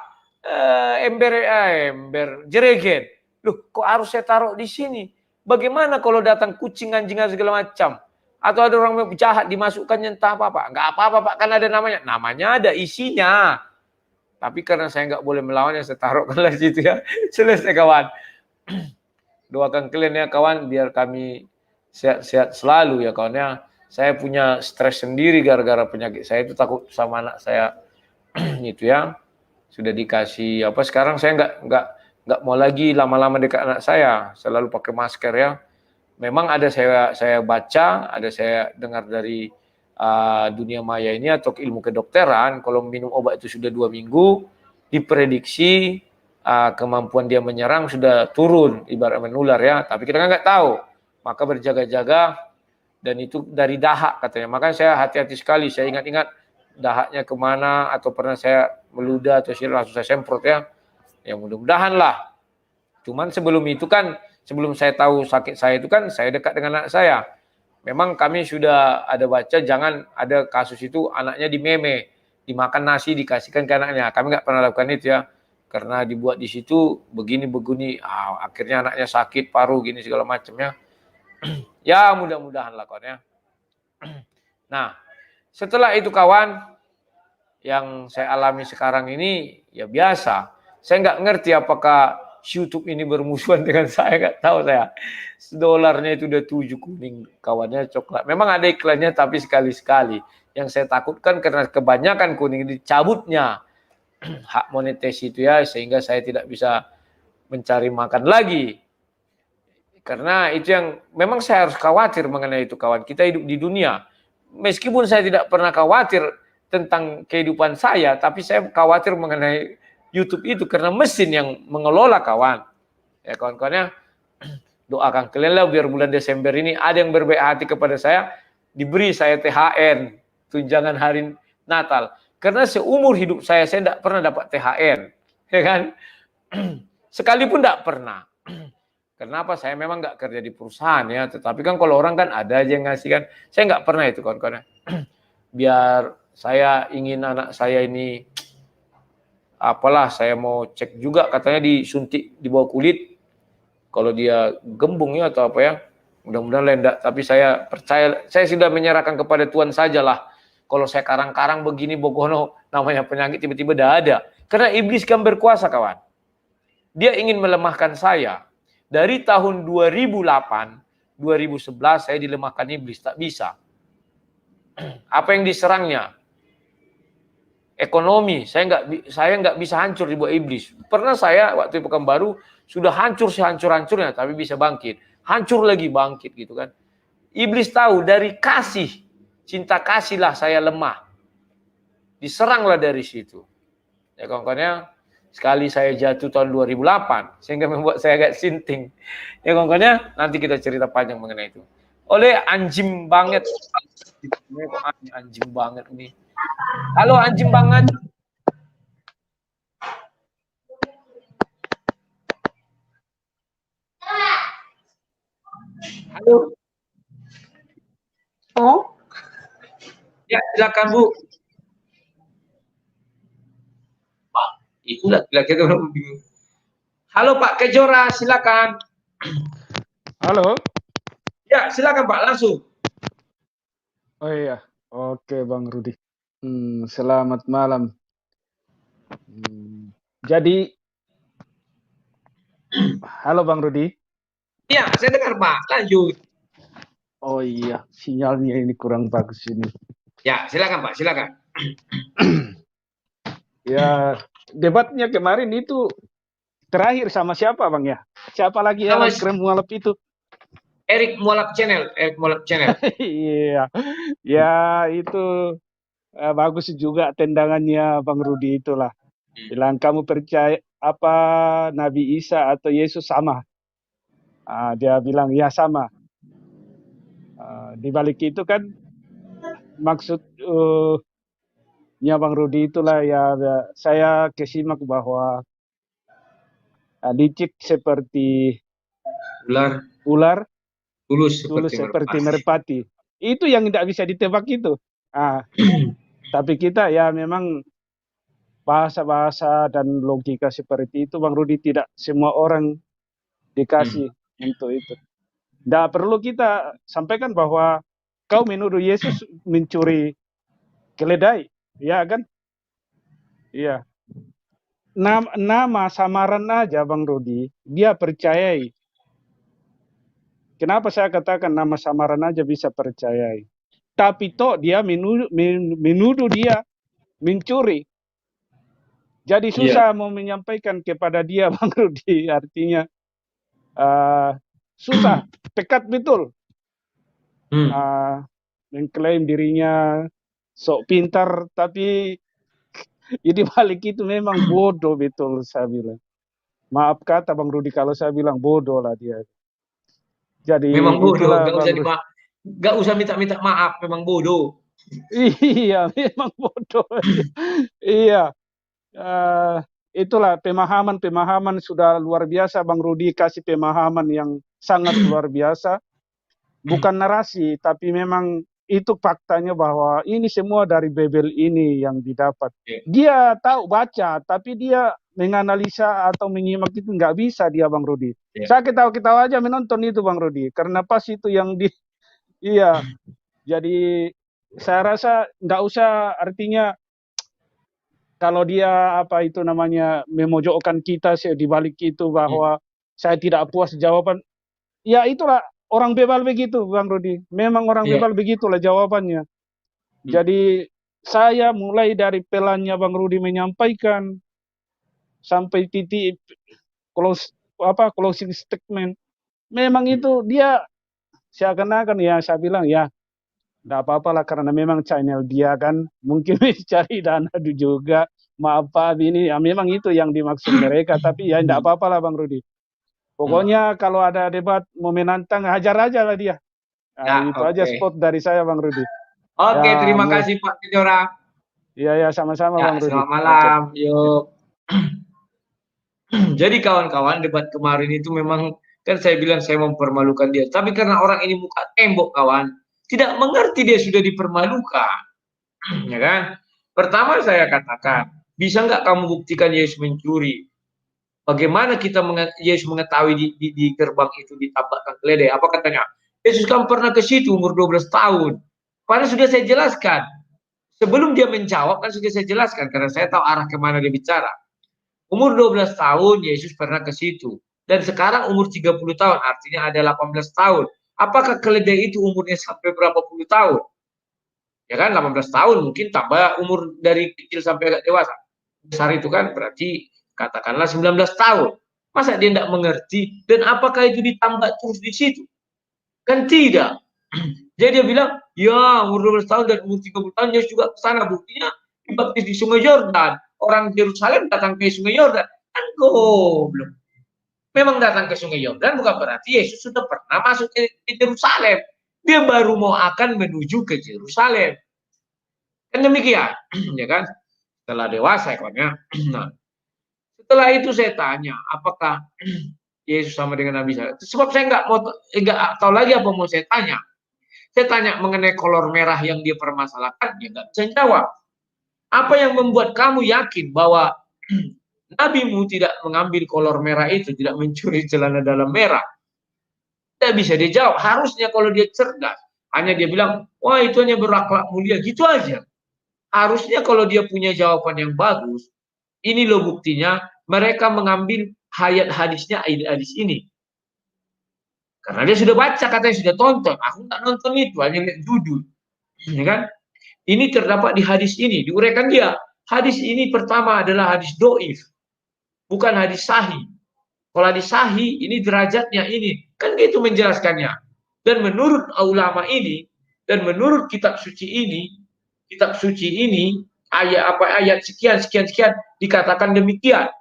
Ember jerigen. Loh, kok harus saya taruh di sini? Bagaimana kalau datang kucing, anjing, segala macam? Atau ada orang jahat dimasukkannya entah apa-apa. Enggak apa-apa Pak, kan ada namanya. Namanya ada isinya. Tapi karena saya enggak boleh melawannya, saya taruhkanlah di situ ya. Selesai kawan. Doakan kalian ya kawan, biar kami sehat-sehat selalu ya kawan ya. Saya punya stres sendiri gara-gara penyakit saya itu, takut sama anak saya. Itu ya. Sudah dikasih apa, sekarang saya enggak mau lagi lama-lama dekat anak saya. Selalu pakai masker ya. Memang ada saya baca, ada saya dengar dari dunia maya ini atau ilmu kedokteran, kalau minum obat itu sudah 2 minggu, diprediksi kemampuan dia menyerang sudah turun, ibarat menular ya. Tapi kita kan nggak tahu, maka berjaga-jaga. Dan itu dari dahak katanya. Makanya saya hati-hati sekali, saya ingat-ingat dahaknya kemana, atau pernah saya meludah atau langsung saya semprot ya. Ya mudah-mudahan lah Cuman sebelum itu kan, sebelum saya tahu sakit saya itu kan, saya dekat dengan anak saya. Memang kami sudah ada baca jangan ada kasus itu anaknya dimeme, dimakan nasi dikasihkan ke anaknya. Kami nggak pernah lakukan itu ya, karena dibuat di situ begini, akhirnya anaknya sakit paru gini segala macamnya. Ya mudah-mudahan lah kawan ya. Nah, setelah itu kawan, yang saya alami sekarang ini ya biasa. Saya nggak ngerti apakah YouTube ini bermusuhan dengan saya, nggak tahu saya. Dolarnya itu udah 7 kuning, kawannya coklat. Memang ada iklannya tapi sekali-sekali. Yang saya takutkan karena kebanyakan kuning dicabutnya hak monetisasi itu ya, sehingga saya tidak bisa mencari makan lagi. Karena itu yang memang saya harus khawatir mengenai itu kawan. Kita hidup di dunia. Meskipun saya tidak pernah khawatir tentang kehidupan saya, tapi saya khawatir mengenai YouTube itu karena mesin yang mengelola kawan. Ya kawan-kawannya, doakan kalian lah biar bulan Desember ini ada yang berbaik hati kepada saya, diberi saya THR, tunjangan hari Natal. Karena seumur hidup saya tidak pernah dapat THR. Ya kan? Sekalipun tidak pernah. Kenapa? Saya memang nggak kerja di perusahaan ya, tetapi kan kalau orang kan ada aja yang ngasih kan. Saya nggak pernah itu kawan-kawan. Biar saya ingin anak saya ini, apalah saya mau cek juga katanya disuntik di bawah kulit. Kalau dia gembung ya atau apa ya, mudah-mudahan lendak. Tapi saya percaya, saya sudah menyerahkan kepada Tuhan sajalah. Kalau saya karang-karang begini bogono, namanya penyakit tiba-tiba dah ada. Karena iblis kan berkuasa kawan. Dia ingin melemahkan saya. Dari tahun 2008, 2011 saya dilemahkan iblis, tak bisa. Apa yang diserangnya? Ekonomi, saya nggak bisa hancur di bawah iblis. Pernah saya waktu Pekanbaru sudah hancur sehancur-hancurnya, tapi bisa bangkit. Hancur lagi bangkit gitu kan. Iblis tahu dari kasih, cinta kasihlah saya lemah. Diseranglah dari situ. Ya kawan-kawannya, sekali saya jatuh tahun 2008, sehingga membuat saya agak sinting. Ya kawan-kawannya, nanti kita cerita panjang mengenai itu. Oleh anjing banget. Ini kok anjing banget ini. Halo anjing banget. Halo. Oh, Ya, silakan Bu. Pak, itu laki-laki orang bingung. Halo Pak Kejora, silakan. Halo. Ya, silakan Pak, langsung. Oh iya, oke Bang Rudi. Selamat malam. Jadi, halo Bang Rudi. Iya, saya dengar Pak, lanjut. Oh iya, sinyalnya ini kurang bagus ini. Ya, silakan Pak, silakan. Ya, debatnya kemarin itu terakhir sama siapa Bang ya? Siapa lagi yang keren mualaf itu? Erik Mualaf Channel, Erik Mualaf Channel. Iya, ya itu bagus juga tendangannya Bang Rudi itulah. Bilang kamu percaya apa Nabi Isa atau Yesus sama? Dia bilang ya sama. Di balik itu kan maksudnya Bang Rudi itulah ya saya kesimak bahwa licik seperti ular, tulus seperti merpati. Itu yang tidak bisa ditebak itu. Tapi kita ya memang bahasa-bahasa dan logika seperti itu Bang Rudi tidak semua orang dikasih untuk itu. Tidak perlu kita sampaikan bahwa kau menuduh Yesus mencuri keledai, ya kan? Iya. Nama samaran aja Bang Rudi, dia percayai. Kenapa saya katakan nama samaran aja bisa percayai? Tapi toh dia menuduh dia mencuri. Jadi susah mau menyampaikan kepada dia Bang Rudi, artinya susah, pekat betul. Mengklaim dirinya sok pintar, tapi di balik itu memang bodoh betul saya bilang. Maaf kata Bang Rudi kalau saya bilang bodoh lah dia. Jadi memang bodoh, nggak usah minta maaf, memang bodoh. Iya, memang bodoh. Iya. itulah pemahaman sudah luar biasa. Bang Rudi kasih pemahaman yang sangat luar biasa. Bukan narasi, tapi memang itu faktanya bahwa ini semua dari Bible ini yang didapat. Dia tahu baca, tapi dia menganalisa atau menyimak itu nggak bisa dia, Bang Rudi. Saya ketawa-ketawa aja menonton itu, Bang Rudi, karena pas itu yang iya. Jadi saya rasa nggak usah, artinya kalau dia apa itu namanya memojokkan kita di balik itu bahwa saya tidak puas jawaban. Ya itulah orang bebal begitu, Bang Rudi. Memang orang bebal begitulah jawabannya. Jadi saya mulai dari pelannya Bang Rudi menyampaikan sampai titik closing statement. Memang itu dia seakan-akan ya saya bilang ya enggak apa-apa lah karena memang channel dia kan mungkin cari dana juga. Maaf Pak ini ya memang itu yang dimaksud mereka, tapi ya enggak apa-apa lah Bang Rudi. Pokoknya kalau ada debat mau menantang hajar aja lah dia. Nah, itu aja spot dari saya Bang Rudi. Oke, terima kasih Pak Kejora. Iya, sama-sama Bang Rudi. Selamat malam. Yuk. Jadi kawan-kawan, debat kemarin itu memang kan saya bilang saya mempermalukan dia. Tapi karena orang ini muka tembok kawan, tidak mengerti dia sudah dipermalukan. Ya kan? Pertama saya katakan, bisa nggak kamu buktikan Yesus mencuri? Bagaimana Yesus mengetahui di gerbang itu ditambahkan keledai? Apa katanya? Yesus kan pernah ke situ umur 12 tahun. Padahal sudah saya jelaskan. Sebelum dia menjawab kan sudah saya jelaskan karena saya tahu arah kemana dia bicara. Umur 12 tahun Yesus pernah ke situ. Dan sekarang umur 30 tahun, artinya ada 18 tahun. Apakah keledai itu umurnya sampai berapa puluh tahun? Ya kan 18 tahun mungkin tambah umur dari kecil sampai agak dewasa. Besar itu kan berarti katakanlah 19 tahun. Masa dia tidak mengerti dan apakah itu ditambah terus di situ? Kan tidak. Jadi dia bilang, ya umur 12 tahun dan umur 30 tahun Yesus juga ke sana. Buktinya dibaptis di Sungai Yordan. Orang Yerusalem datang ke Sungai Yordan. Kan goblok. Memang datang ke Sungai Yordan bukan berarti Yesus sudah pernah masuk ke Yerusalem. Dia baru mau akan menuju ke Yerusalem. Kan demikian, ya kan? Setelah dewasa ekornya. Nah, setelah itu saya tanya, apakah Yesus sama dengan Nabi saya? Sebab saya nggak tahu lagi apa mau saya tanya. Saya tanya mengenai kolor merah yang dia permasalahkan, dia nggak bisa jawab. Apa yang membuat kamu yakin bahwa nabimu tidak mengambil kolor merah itu, tidak mencuri celana dalam merah? Tidak bisa dijawab. Harusnya kalau dia cerdas, hanya dia bilang, wah itu hanya berakhlak mulia, gitu aja. Harusnya kalau dia punya jawaban yang bagus, ini loh buktinya mereka mengambil ayat hadisnya hadis ini. Karena dia sudah baca, katanya sudah tonton. Aku nggak nonton itu, hanya lihat judul. Ya kan? Ini terdapat di hadis ini, diuraikan dia. Hadis ini pertama adalah hadis doif, bukan hadis sahih. Kalau hadis sahih, ini derajatnya ini. Kan gitu menjelaskannya. Dan menurut ulama ini, dan menurut kitab suci ini, ayat sekian dikatakan demikian.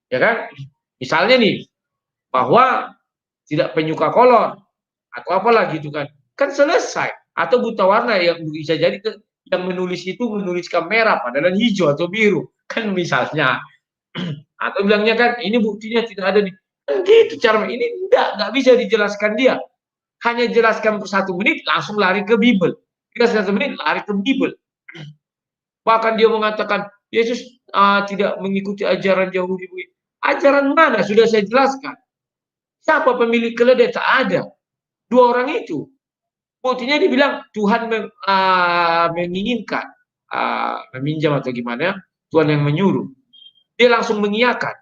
Ya kan? Misalnya nih, bahwa tidak penyuka kolor atau apalah gitu kan. Kan selesai. Atau buta warna yang bisa jadi yang menulis itu menuliskan merah padahal hijau atau biru. Kan misalnya. Atau bilangnya kan ini buktinya tidak ada di kan gitu cara ini enggak bisa dijelaskan dia. Hanya jelaskan per 1 menit langsung lari ke Bible. 1 menit lari ke Bible. Bahkan dia mengatakan Yesus tidak mengikuti ajaran Yahudi. Ajaran mana? Sudah saya jelaskan. Siapa pemilik keledai? Tak ada. 2 orang itu. Buktinya dibilang Tuhan menginginkan meminjam atau gimana? Tuhan yang menyuruh. Dia langsung mengiyakan.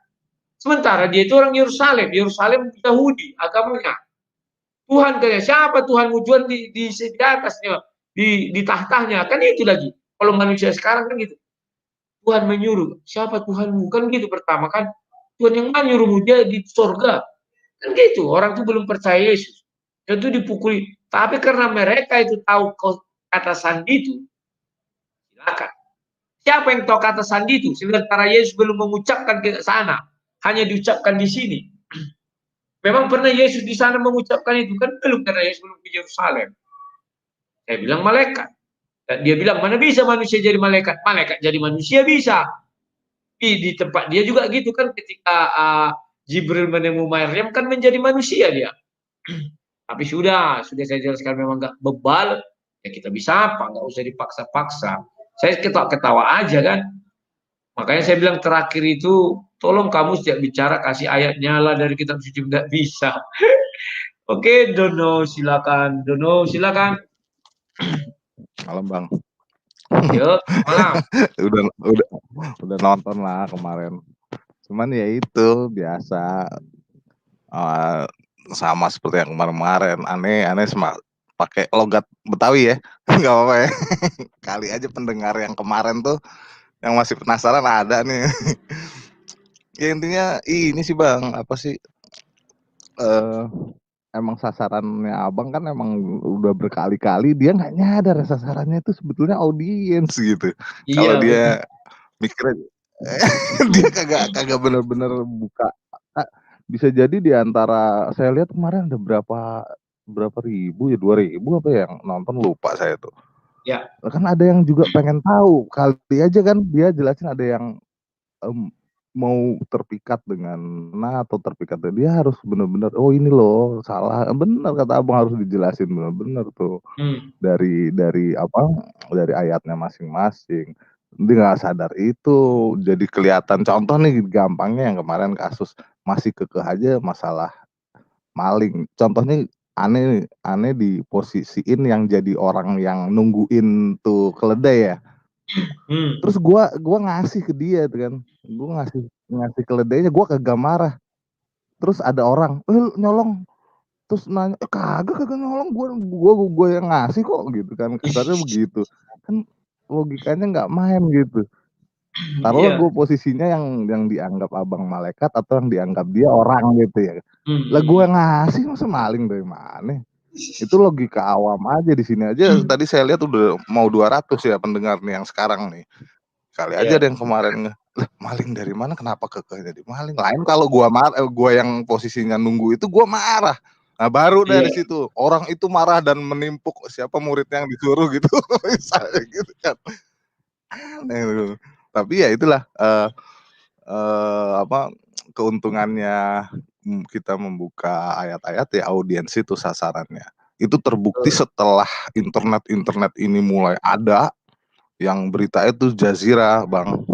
Sementara dia itu orang Yerusalem. Yerusalem Yahudi agamanya. Tuhan katanya siapa Tuhanmu? Tuhan di atasnya, di tahtanya. Kan itu lagi. Kalau manusia sekarang kan gitu. Tuhan menyuruh. Siapa Tuhanmu? Kan gitu pertama kan. Tuhan yang menyuruhmu dia di surga. Kan gitu. Orang itu belum percaya Yesus. Itu dipukuli. Tapi karena mereka itu tahu kata sandi itu. Silakan. Siapa yang tahu kata sandi itu? Sementara Yesus belum mengucapkan ke sana. Hanya diucapkan di sini. Memang pernah Yesus di sana mengucapkan itu? Kan belum, karena Yesus belum ke Yerusalem. Saya bilang malaikat. Dan dia bilang, mana bisa manusia jadi malaikat? Malaikat jadi manusia bisa. di tempat dia juga gitu kan, ketika Jibril menemu Maryam kan menjadi manusia dia. Tapi sudah saya jelaskan memang nggak bebal, ya kita bisa apa, nggak usah dipaksa-paksa. Saya ketawa-ketawa aja kan. Makanya saya bilang terakhir itu, tolong kamu setiap bicara kasih ayatnya lah dari kitab suci, nggak bisa. Oke, Dono silakan. Dono silakan. Malam Bang. Yuk, malam. udah nonton lah kemarin. Cuman ya itu biasa sama seperti yang kemarin-kemarin. Aneh pakai logat Betawi ya. Nggak apa-apa ya. Kali aja pendengar yang kemarin tuh yang masih penasaran ada nih. Ya intinya ini sih Bang, apa sih? Emang sasarannya abang kan emang udah berkali-kali dia nggak nyadar sasarannya itu sebetulnya audiens gitu. Iya, Kalau dia mikirnya dia kagak bener-bener buka. Bisa jadi di antara saya lihat kemarin ada berapa ribu ya, 2.000 apa yang nonton, lupa saya tuh. Ya. Kan ada yang juga pengen tahu, kali aja kan dia jelasin ada yang mau terpikat dengan atau terpikat, dia harus benar-benar oh ini loh salah, benar kata abang, harus dijelasin benar-benar tuh dari ayatnya masing-masing. Dia nggak sadar itu, jadi kelihatan. Contoh nih gampangnya yang kemarin kasus masih kekeh aja masalah maling. Contohnya aneh diposisiin yang jadi orang yang nungguin tuh keledai ya. Terus gua ngasih ke dia tuh kan, gua ngasih keledainya, gua kagak marah. Terus ada orang nyolong, terus nanya kagak nyolong, gua yang ngasih kok gitu kan, kasarnya begitu kan, logikanya nggak main gitu. Taruhlah gue posisinya yang dianggap abang malaikat atau yang dianggap dia orang gitu ya. Lah gue ngasih, masa maling dari mana? Itu logika awam aja. Di sini aja tadi saya lihat udah mau 200 ya pendengar nih yang sekarang nih. Kali aja ada yang kemarin maling dari mana, kenapa kekehnya di maling. Lain kalau gua yang posisinya nunggu itu gua marah. Nah baru dari situ orang itu marah dan menimpuk siapa muridnya yang disuruh gitu. Misalnya gitu kan. Aneh. Tapi ya itulah keuntungannya kita membuka ayat-ayat ya, audiens itu sasarannya. Itu terbukti setelah internet ini mulai ada. Yang berita itu Jazira Bang,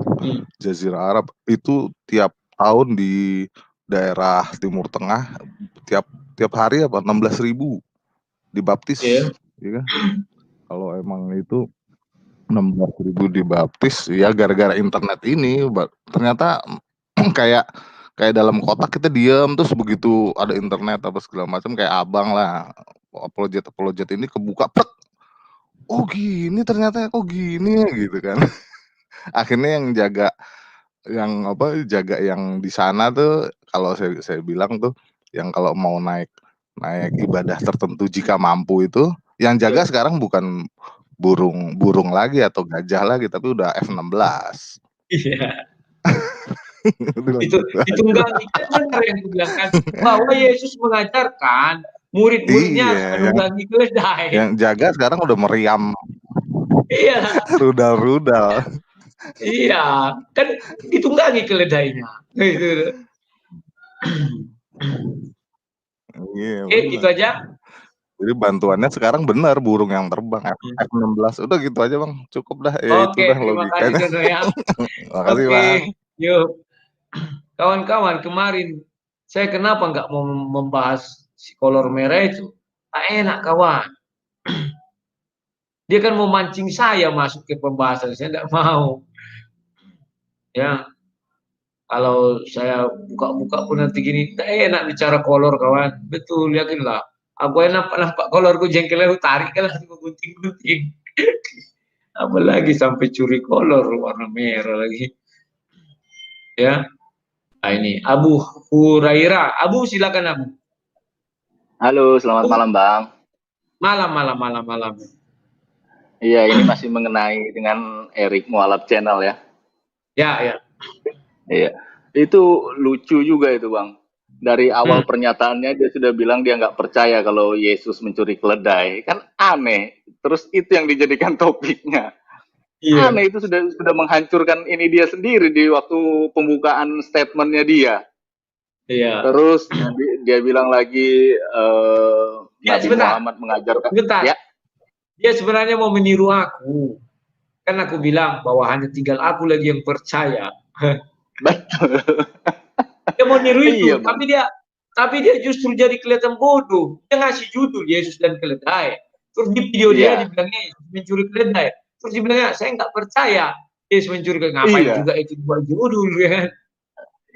Jazira Arab itu tiap tahun di daerah Timur Tengah tiap hari 16.000 dibaptis, ya kan? Kalau emang itu 16.000 dibaptis ya gara-gara internet ini. Ternyata kayak dalam kotak kita diam, terus begitu ada internet apa segala macam kayak abang lah, apologet ini kebuka plek. Oh gini ternyata, kok gini gitu kan. Akhirnya yang jaga yang di sana tuh, kalau saya bilang tuh, yang kalau mau naik ibadah tertentu jika mampu itu, yang jaga sekarang bukan burung lagi atau gajah lagi, tapi udah F-16. Iya. itu enggak benar yang dibilangkan bahwa Yesus mengajarkan murid-muridnya menunggangi keledai. Yang jaga sekarang udah meriam. Iya. Rudal. Iya, kan ditunggangi keledainya. Gitu. Gitu aja. Jadi bantuannya sekarang benar burung yang terbang F-16. Udah gitu aja Bang, cukup dah. Ya itu dah logikanya. Terima kasih ya. Makasih Bang. Yuk. Kawan-kawan, kemarin saya kenapa nggak mau membahas si kolor merah itu? Tak enak kawan. Dia kan mau mancing saya masuk ke pembahasan, saya nggak mau. Ya, kalau saya buka-buka pun nanti gini, tak enak bicara kolor kawan. Betul, yakinlah. Aku nampak kolorku jengkelnya, tarik kan langsung gunting-gunting. Apalagi sampai curi kolor warna merah lagi. Ya. Nah ini Abu Hurairah. Abu silakan Abu. Halo, selamat malam Bang. Malam. Iya, ini masih mengenai dengan Erik Mualaf Channel ya. Ya. Iya, itu lucu juga itu Bang. Dari awal pernyataannya dia sudah bilang dia nggak percaya kalau Yesus mencuri keledai. Kan aneh. Terus itu yang dijadikan topiknya. Iya. Aneh, itu sudah menghancurkan ini dia sendiri di waktu pembukaan statementnya dia. Iya. Terus dia bilang lagi Ya, Nabi sebentar. Muhammad mengajarkan. Sebentar. Ya, Dia sebenarnya mau meniru aku. Kan aku bilang bahwa hanya tinggal aku lagi yang percaya. betul. Dia mau niru itu, Iya, Bang. tapi dia justru jadi kelihatan bodoh. Dia ngasih judul Yesus dan keledai. Terus di video dia Iya. dibilangnya Yesus mencuri keledai. Terus dibilangnya saya nggak percaya Yesus mencuri keledai. Ngapain Iya. juga itu buat judul ya kan?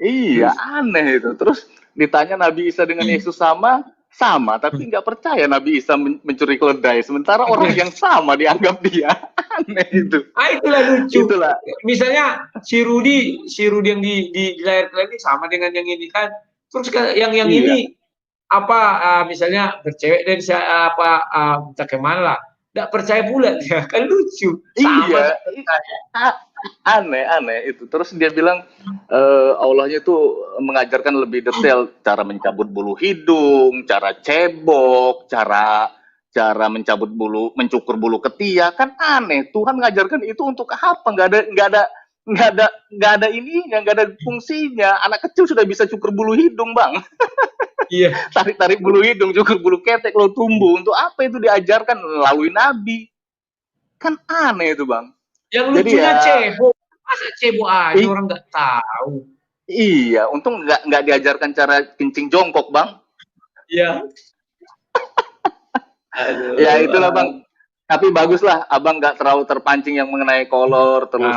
Iya, aneh itu. Terus ditanya Nabi Isa dengan Yesus sama, tapi nggak percaya Nabi Isa mencuri keledai. Sementara orang yang sama dianggap dia. Aneh itu. Itulah lucu. Itulah. Misalnya si Rudi yang di layar ini sama dengan yang ini kan. Terus yang Iya. ini misalnya bercewek dan entah kemana lah. Nggak percaya pula dia, kan lucu. Sama. Iya. Aneh itu. Terus dia bilang Allahnya itu mengajarkan lebih detail cara mencabut bulu hidung, cara cebok, cara mencabut bulu, mencukur bulu ketiak. Kan aneh. Tuhan mengajarkan itu untuk apa? Nggak ada ini, nggak ada fungsinya. Anak kecil sudah bisa cukur bulu hidung, Bang. Iya. Tarik bulu hidung, cukur bulu ketek lo tumbuh. Untuk apa itu diajarkan melalui Nabi? Kan aneh itu, Bang. Yang Jadi lucunya ya, cebok. Masa cebok aja orang nggak tahu. Iya, untung nggak diajarkan cara kencing jongkok, Bang. Iya. Aduh, Ya itulah, Bang. Tapi baguslah Abang nggak terlalu terpancing yang mengenai kolor terus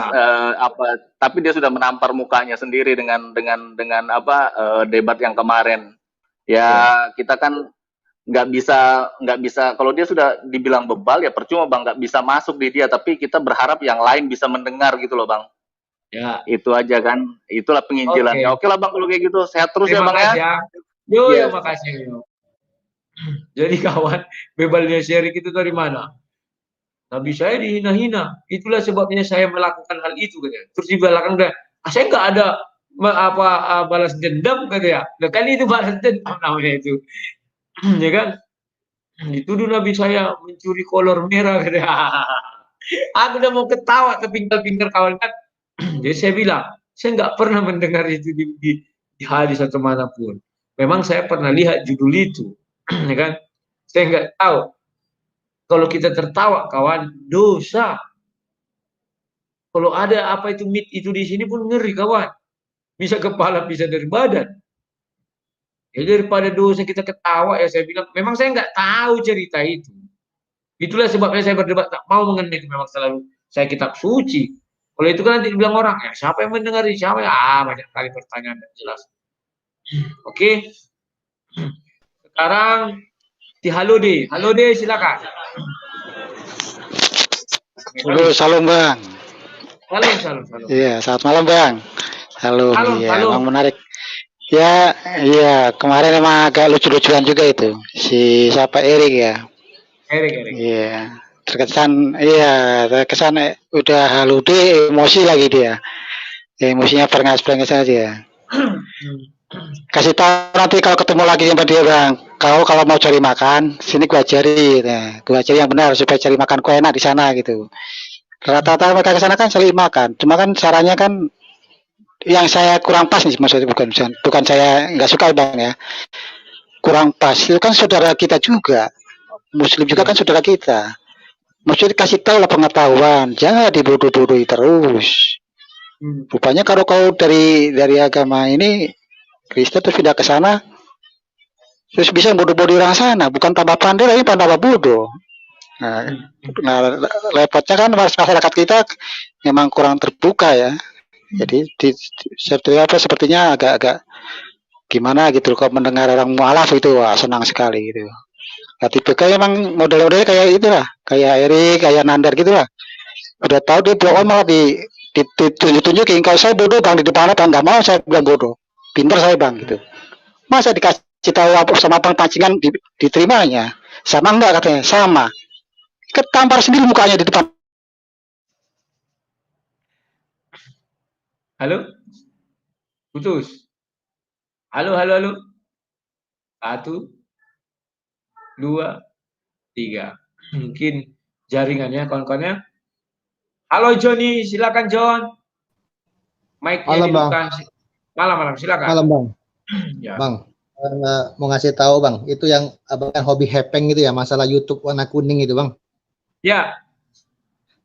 tapi dia sudah menampar mukanya sendiri dengan debat yang kemarin. Ya, kita kan nggak bisa kalau dia sudah dibilang bebal ya percuma, Bang, nggak bisa masuk di dia, tapi kita berharap yang lain bisa mendengar gitu loh, Bang. Ya. Itu aja kan. Itulah penginjilannya. Oke lah, Bang, kalau kayak gitu. Sehat terus ya, Bang ya. Yo, Yes. makasih. Yo. Jadi kawan, bebalnya Syerik itu dari mana? Nabi saya dihina-hina. Itulah sebabnya saya melakukan hal itu katanya. Terus di belakang dia, saya nggak ada balas dendam katanya. Nah, kan itu balas dendam namanya itu. Ya kan? Dituduh Nabi saya mencuri kolor merah katanya. Aku udah mau ketawa terpingkal-pingkal kawan kan. Jadi saya bilang, saya nggak pernah mendengar itu di hadis atau manapun. Memang saya pernah lihat judul itu, ya kan? Saya nggak tahu. Kalau kita tertawa, kawan, dosa. Kalau ada apa itu mit itu di sini pun ngeri, kawan. Bisa kepala, bisa dari badan. Ya daripada dosa kita ketawa, ya saya bilang, memang saya nggak tahu cerita itu. Itulah sebabnya saya berdebat, tak mau mengenai itu. Memang selalu saya kitab suci. Kalau itu kan nanti dibilang orang, ya siapa yang mendengar, siapa ya? Banyak kali pertanyaan tidak jelas. Oke. Sekarang di Halo deh, silakan. Halo, salam Bang. Salam. Iya, selamat malam Bang. Halo, iya, halo. emang menarik. Ya, iya, kemarin emang agak lucu-lucuan juga itu. Si siapa Erik ya? Erik. Iya, terkesan udah halu deh, emosi lagi dia. Emosinya perengas-perengas aja. Kasih tahu nanti kalau ketemu lagi sama dia Bang. Kau kalau mau cari makan, sini gua ajari. Nah, gua ajari yang benar supaya cari makan ku enak di sana gitu. Rata-rata mereka ke sana kan saling makan. Cuma kan caranya kan yang saya kurang pas nih, maksudnya bukan saya nggak suka Bang ya. Kurang pas. Itu kan saudara kita juga. Muslim juga kan saudara kita. Maksudnya kasih tahu lah pengetahuan, jangan dibodoh-bodohi terus. Rupanya kalau kau dari agama ini Kristen terus pindah ke sana, terus bisa bodoh-bodoh orang sana, bukan tambah pandai tapi tambah bodoh. Nah, repotnya kan masyarakat kita memang kurang terbuka ya. Jadi sepertinya agak gimana gitu kalau mendengar orang mualaf itu wah, senang sekali gitu. Nah, tipe kayak emang model-modelnya kayak itulah, kayak Erik, kayak Nandar gitu lah. Udah tahu dia bohong malah ditunjuk-tunjukin kalau saya bodoh Bang di depan Bang, nggak mau saya bilang bodoh. Pintar saya Bang gitu. Masa dikasih tahu apa sama pancingan diterimanya? Sama enggak katanya? Sama. Ketampar sendiri mukanya di depan. Halo? Putus. Halo. 1, 2, 3. Mungkin jaringannya kawan-kawannya Halo Joni, silakan John. Mic-nya Malam Bang, dihidupkan. Malam, silakan. malam Bang. Ya. Bang, mau ngasih tahu Bang, itu yang abang kan hobi hepeng gitu ya, masalah YouTube warna kuning itu Bang. Ya,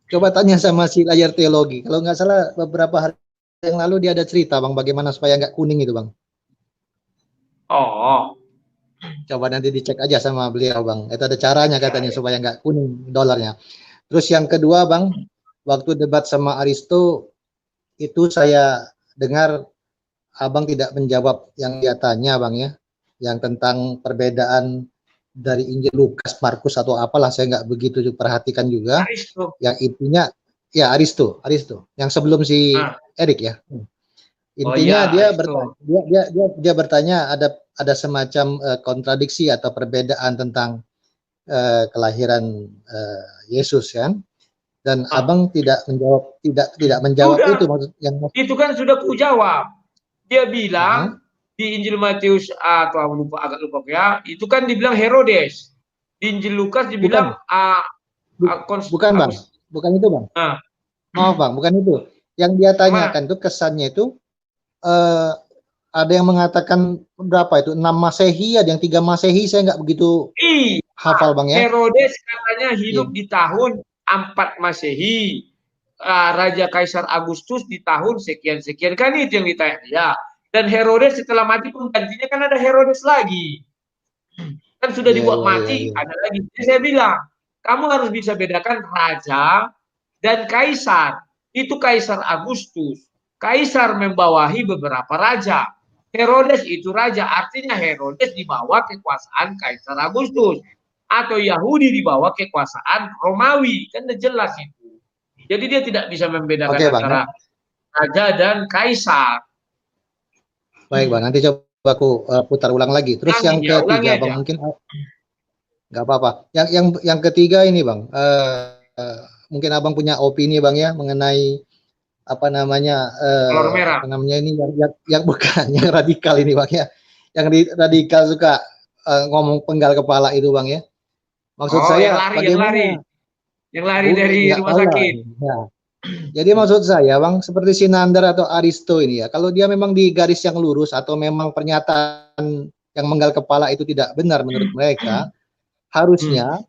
Coba tanya sama si layar teologi. Kalau nggak salah beberapa hari yang lalu dia ada cerita Bang, bagaimana supaya nggak kuning itu Bang. oh, Coba nanti dicek aja sama beliau Bang. Itu ada caranya katanya supaya nggak kuning dolarnya. Terus yang kedua Bang, waktu debat sama Aristo itu saya dengar Abang tidak menjawab yang dia tanya Bang ya, yang tentang perbedaan dari Injil Lukas, Markus atau apalah, saya nggak begitu perhatikan juga. Aristo. Yang intinya ya Aristo, yang sebelum si Erik ya. Intinya dia bertanya, dia bertanya ada semacam kontradiksi atau perbedaan tentang kelahiran Yesus kan. Dan Abang tidak menjawab Sudah. itu maksud yang Itu kan sudah ku jawab. Dia bilang di Injil Matius atau agak lupa ya, itu kan dibilang Herodes. Di Injil Lukas dibilang bukan Bang, bukan itu Bang. Maaf Bang, bukan itu. Yang dia tanyakan itu kesannya itu ada yang mengatakan berapa itu 6 Masehi, ada yang 3 Masehi, saya nggak begitu hafal Bang ya. Herodes katanya hidup di tahun 4 Masehi. Raja Kaisar Agustus di tahun sekian-sekian, kan itu yang ditanya ya. Dan Herodes setelah mati penggantinya kan ada Herodes lagi. Kan sudah dibuat mati, ada lagi. Jadi saya bilang, kamu harus bisa bedakan raja dan kaisar. Itu Kaisar Agustus. Kaisar membawahi beberapa raja. Herodes itu raja, artinya Herodes di bawah kekuasaan Kaisar Agustus. Atau Yahudi di bawah kekuasaan Romawi. Kan udah jelas itu. Jadi dia tidak bisa membedakan antara raja dan kaisar. Baik Bang, nanti coba aku putar ulang lagi. Terus yang ketiga Bang, mungkin nggak apa-apa. Yang ketiga ini Bang, mungkin Abang punya opini Bang ya mengenai apa namanya ini yang bukan yang radikal ini Bang ya. Yang radikal suka ngomong penggal kepala itu Bang ya. Maksud saya bagaimana? Yang lari dari rumah sakit. Ya. Jadi maksud saya Bang, seperti Sinandar atau Aristo ini ya, kalau dia memang di garis yang lurus atau memang pernyataan yang menggal kepala itu tidak benar menurut mereka, harusnya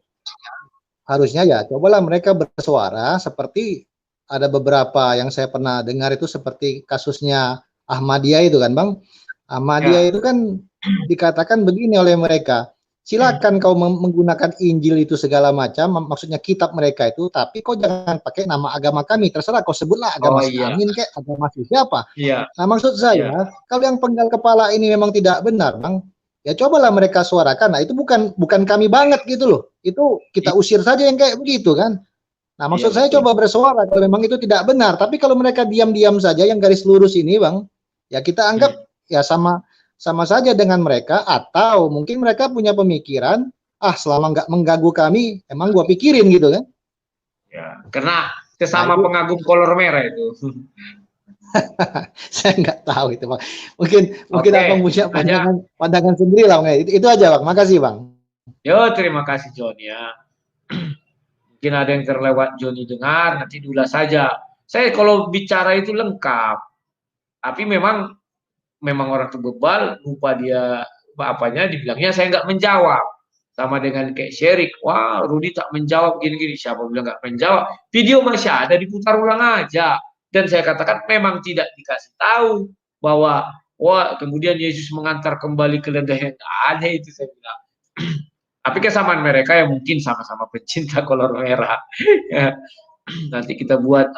ya cobalah mereka bersuara seperti ada beberapa yang saya pernah dengar itu seperti kasusnya Ahmadiyah itu kan Bang. Ahmadiyah itu kan dikatakan begini oleh mereka, silakan kau menggunakan Injil itu segala macam, maksudnya kitab mereka itu, tapi kau jangan pakai nama agama kami, terserah kau sebutlah agama Amin kayak agama siapa. Nah maksud saya, kalau yang penggal kepala ini memang tidak benar Bang, ya cobalah mereka suarakan. Nah itu bukan kami banget gitu loh, itu kita usir saja yang kayak begitu kan. Nah maksud saya coba bersuara kalau memang itu tidak benar, tapi kalau mereka diam-diam saja yang garis lurus ini Bang, ya kita anggap ya sama saja dengan mereka, atau mungkin mereka punya pemikiran, selama nggak mengganggu kami, emang gua pikirin gitu kan? Ya, karena sesama pengagum kolor merah itu. Saya nggak tahu itu Bang. Mungkin Abang punya pandangan sendiri lah Bang. Itu aja Bang. Makasih Bang. Yo, terima kasih John ya. Mungkin ada yang terlewat Johnny dengar, nanti diulas saja. Saya kalau bicara itu lengkap, tapi memang orang itu bebal, lupa dia apanya, dibilangnya saya nggak menjawab. Sama dengan kayak Sherik, wah Rudi tak menjawab gini-gini, siapa bilang nggak menjawab? Video masih ada, diputar ulang aja. Dan saya katakan memang tidak dikasih tahu bahwa kemudian Yesus mengantar kembali ke ledeng, ada itu saya bilang. Tapi kesamaan mereka yang mungkin sama-sama pecinta kolor merah. Nanti kita buat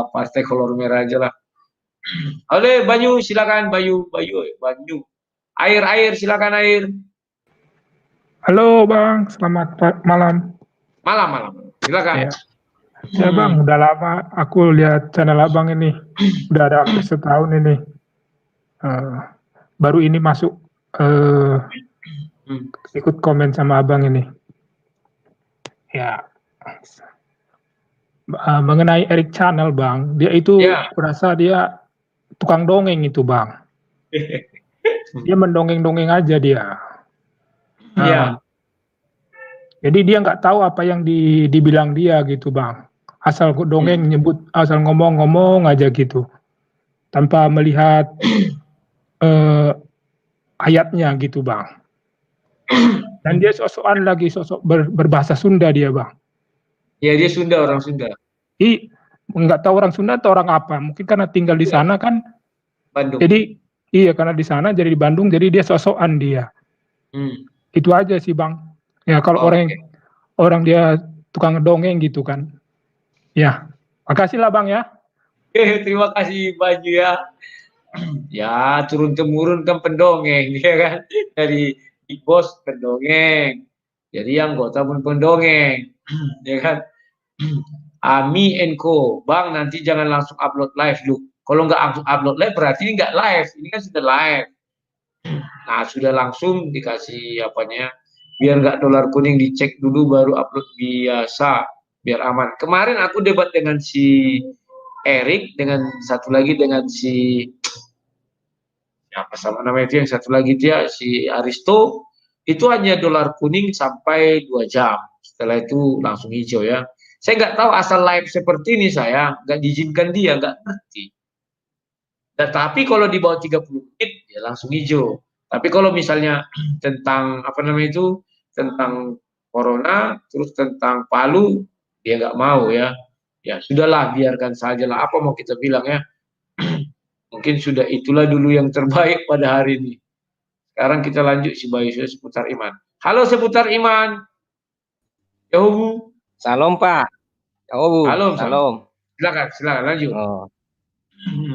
partai kolor merah aja lah. Oleh Banyu, silakan Banyu. Air, silakan Air. Halo Bang, selamat malam. Malam. Silakan. Ya Bang, udah lama aku lihat channel Abang ini. Udah ada hampir setahun ini. Baru ini masuk ikut komen sama Abang ini. Ya. Mengenai Erik Channel Bang, dia itu merasa dia tukang dongeng itu Bang. Dia mendongeng-dongeng aja dia. Jadi dia nggak tahu apa yang dibilang dia gitu Bang. asal dongeng nyebut, asal ngomong-ngomong aja gitu, tanpa melihat ayatnya gitu Bang. Dan dia sok-sokan lagi sosok berbahasa Sunda dia Bang. Ya dia Sunda, orang Sunda. Nggak tahu orang Sunda atau orang apa, mungkin karena tinggal di sana kan. Bandung. Jadi iya karena di sana jadi di Bandung, jadi dia sok-sokan dia. Itu aja sih Bang. Ya kalau orang dia tukang dongeng gitu kan. Ya, makasih lah Bang ya. Terima kasih Baju ya. Ya turun temurun kan pendongeng ya kan, dari Big Boss pendongeng, jadi anggota pun pendongeng ya kan. Ami Co, Bang nanti jangan langsung upload live lu. Kalau nggak langsung upload live berarti ini nggak live, ini kan sudah live. Nah sudah langsung dikasih apanya, biar nggak dolar kuning, dicek dulu baru upload biasa biar aman. Kemarin aku debat dengan si Erik, dengan satu lagi dengan si apa sama namanya itu yang satu lagi dia si Aristo, itu hanya dolar kuning sampai 2 jam, setelah itu langsung hijau ya. Saya nggak tahu asal live seperti ini, saya nggak diizinkan, dia nggak ngerti. Tapi kalau di bawah 30 menit ya langsung hijau. Tapi kalau misalnya tentang apa namanya itu, tentang corona terus tentang Palu, dia nggak mau ya. Ya sudahlah, biarkan saja lah, apa mau kita bilang ya. Mungkin sudah itulah dulu yang terbaik pada hari ini. Sekarang kita lanjut si Bayu seputar iman. Halo seputar iman. Yahubu. Salam Pak. Yahubu. Salam. Silakan lanjut. Oh.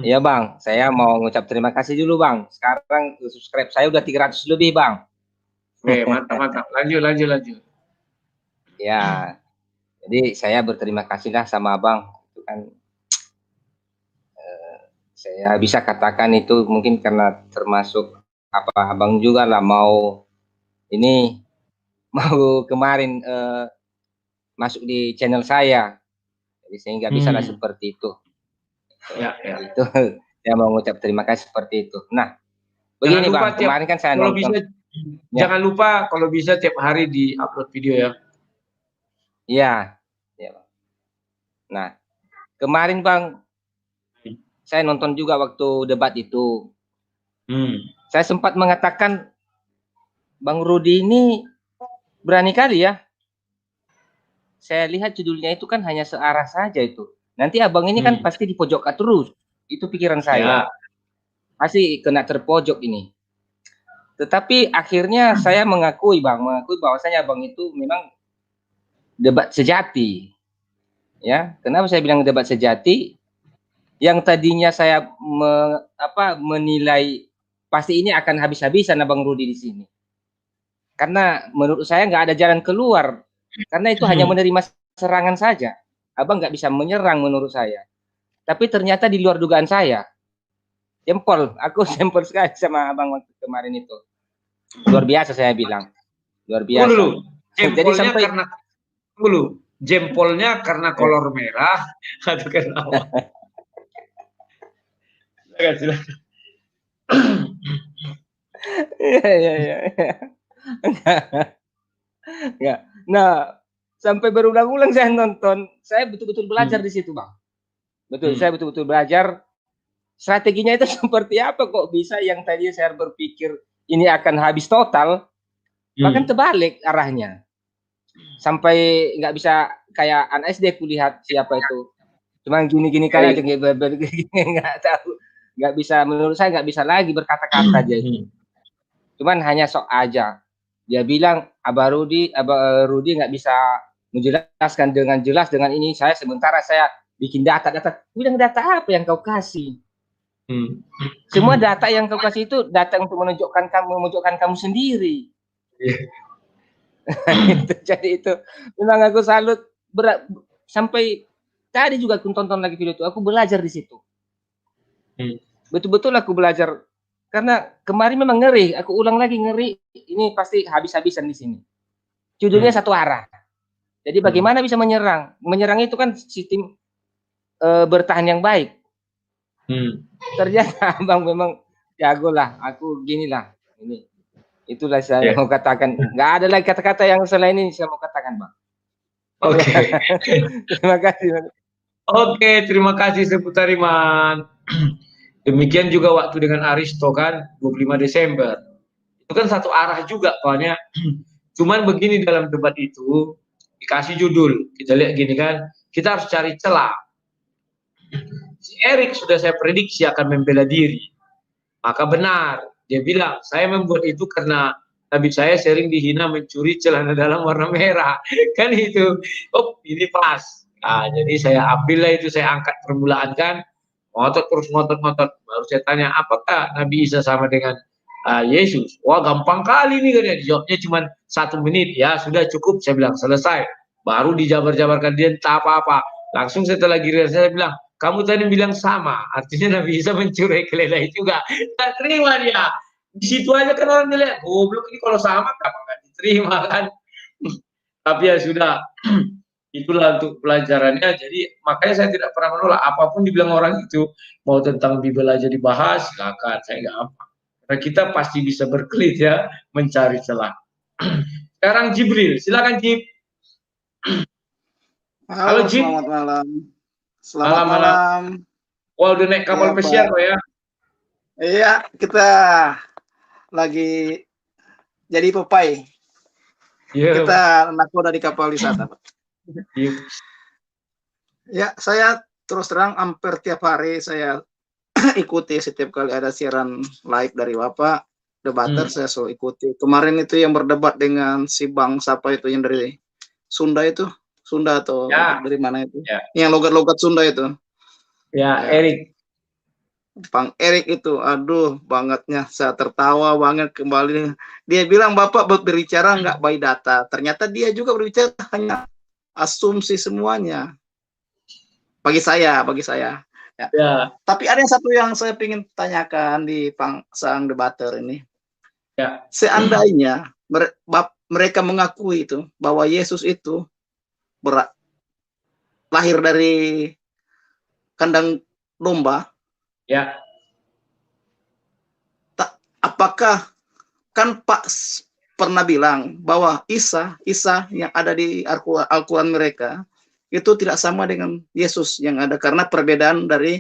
Iya Bang, saya mau ngucap terima kasih dulu Bang. Sekarang subscribe saya udah 300 lebih Bang. Oke, mantap. Lanjut. Ya, jadi saya berterima kasih lah sama Abang. Itu kan saya bisa katakan itu mungkin karena termasuk apa Abang juga lah mau kemarin masuk di channel saya, jadi sehingga bisa lah seperti itu. Ya. Itu saya mau ngucap terima kasih seperti itu. Nah, begini Bang, kemarin kan saya kalau nonton. Jangan lupa kalau bisa tiap hari di upload video ya. Iya. Bang. Nah, kemarin Bang, saya nonton juga waktu debat itu. Saya sempat mengatakan Bang Rudi ini berani kali ya. Saya lihat judulnya itu kan hanya searah saja itu. Nanti abang ini kan pasti dipojokkan terus. Itu pikiran saya. Pasti kena terpojok ini. Tetapi akhirnya saya mengakui bahwasanya abang itu memang debat sejati. Ya, kenapa saya bilang debat sejati? Yang tadinya saya menilai pasti ini akan habis-habisan Abang Rudi di sini. Karena menurut saya nggak ada jalan keluar. Karena itu hanya menerima serangan saja. Abang nggak bisa menyerang menurut saya. Tapi ternyata di luar dugaan saya. Jempol, aku jempol sekali sama abang waktu kemarin itu. Luar biasa saya bilang. Luar biasa. Jadi sampai jempolnya karena kolor merah atau kenapa? Silakan. Iya. Nah, sampai berulang-ulang saya nonton, saya betul-betul belajar di situ, Bang. Betul, saya betul-betul belajar strateginya itu seperti apa kok bisa yang tadi saya berpikir ini akan habis total, bahkan terbalik arahnya. Sampai nggak bisa kayak anak SD kulihat siapa itu. Cuma gini-gini kali aja nggak tahu. Nggak bisa, menurut saya nggak bisa lagi berkata-kata aja itu. Cuman hanya sok aja. Dia bilang Abah Rudi nggak bisa menjelaskan dengan jelas dengan ini. Sementara saya bikin data. Bilang data apa yang kau kasih? Semua data yang kau kasih itu data untuk menunjukkan kamu sendiri. Jadi itu memang aku salut sampai tadi juga aku tonton lagi video itu. Aku belajar di situ. Betul-betul aku belajar. Karena kemarin memang ngeri, aku ulang lagi ngeri, ini pasti habis-habisan di sini. Judulnya satu arah. Jadi bagaimana bisa menyerang? Menyerang itu kan sistem bertahan yang baik. Ternyata abang memang jago lah, aku ginilah. Itulah saya mau katakan. Nggak ada lagi kata-kata yang selain ini saya mau katakan, Bang. Oke. Terima kasih. Oke, terima kasih Seputariman. Demikian juga waktu dengan Aristo kan, 25 Desember. Itu kan satu arah juga soalnya. Cuman begini dalam debat itu, dikasih judul. Kita lihat gini kan, kita harus cari celah. Si Erik sudah saya prediksi akan membela diri. Maka benar, dia bilang, saya membuat itu karena Nabi saya sering dihina mencuri celana dalam warna merah. Kan itu, oh ini pas. Nah, jadi saya ambillah itu, saya angkat permulaan kan, ngotot terus ngotot. Baru saya tanya, apakah Nabi Isa sama dengan Yesus? Wah gampang kali nih, katanya. Jawabnya cuma 1 menit. Ya sudah cukup, saya bilang selesai. Baru dijabar-jabarkan dia tak apa-apa. Langsung setelah giliran saya bilang, kamu tadi bilang sama, artinya Nabi Isa mencuri keledai juga. Tak terima dia. Di situ aja kan orang lihat, goblok ini kalau sama kenapa nggak diterima kan? Tapi ya sudah, itulah untuk pelajarannya. Jadi makanya saya tidak pernah menolak apapun dibilang orang itu, mau tentang Bible aja dibahas, silakan, saya nggak apa. Karena kita pasti bisa berkelit ya, mencari celah. Sekarang Jibril, silakan Jib. Halo Jib. Selamat malam. Selamat malam. Wah, udah naik kapal pesiar kok ya? Iya, kita lagi jadi Popeye. Yeah. Kita nakoda di kapal wisata, Pak. Yeah. Ya, saya terus terang hampir tiap hari saya ikuti setiap kali ada siaran live dari Bapak, debater saya selalu ikuti. Kemarin itu yang berdebat dengan si Bang siapa itu yang dari Sunda itu? Sunda atau dari mana itu? Ya. Yang logat-logat Sunda itu. Ya, Erik. Bang Erik itu, aduh bangetnya, saya tertawa banget kembali. Dia bilang Bapak berbicara nggak by data. Ternyata dia juga berbicara hanya asumsi semuanya. Bagi saya. Ya. Ya. Tapi ada yang satu yang saya ingin tanyakan di sang debater ini. Ya. Seandainya mereka mengakui itu bahwa Yesus itu lahir dari kandang domba. Ya. Apakah kan Pak pernah bilang bahwa Isa yang ada di Al-Quran mereka itu tidak sama dengan Yesus yang ada, karena perbedaan dari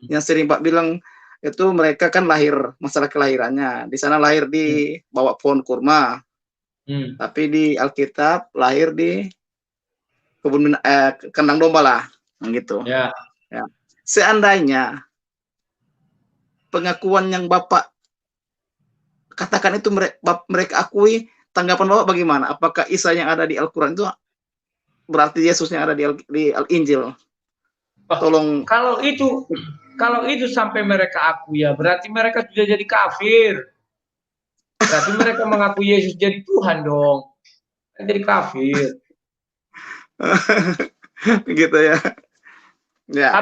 yang sering Pak bilang itu mereka kan lahir, masalah kelahirannya di sana lahir di bawah pohon kurma, tapi di Alkitab lahir di kebun kandang domba lah, gitu. Ya. Seandainya pengakuan yang Bapak katakan itu mereka akui, tanggapan Bapak bagaimana? Apakah Isa yang ada di Al-Quran itu berarti Yesus yang ada di Al-Injil? Tolong. Kalau itu sampai mereka akui ya, berarti mereka sudah jadi kafir. Berarti mereka mengakui Yesus jadi Tuhan dong. Jadi kafir. Gitu ya. Ya,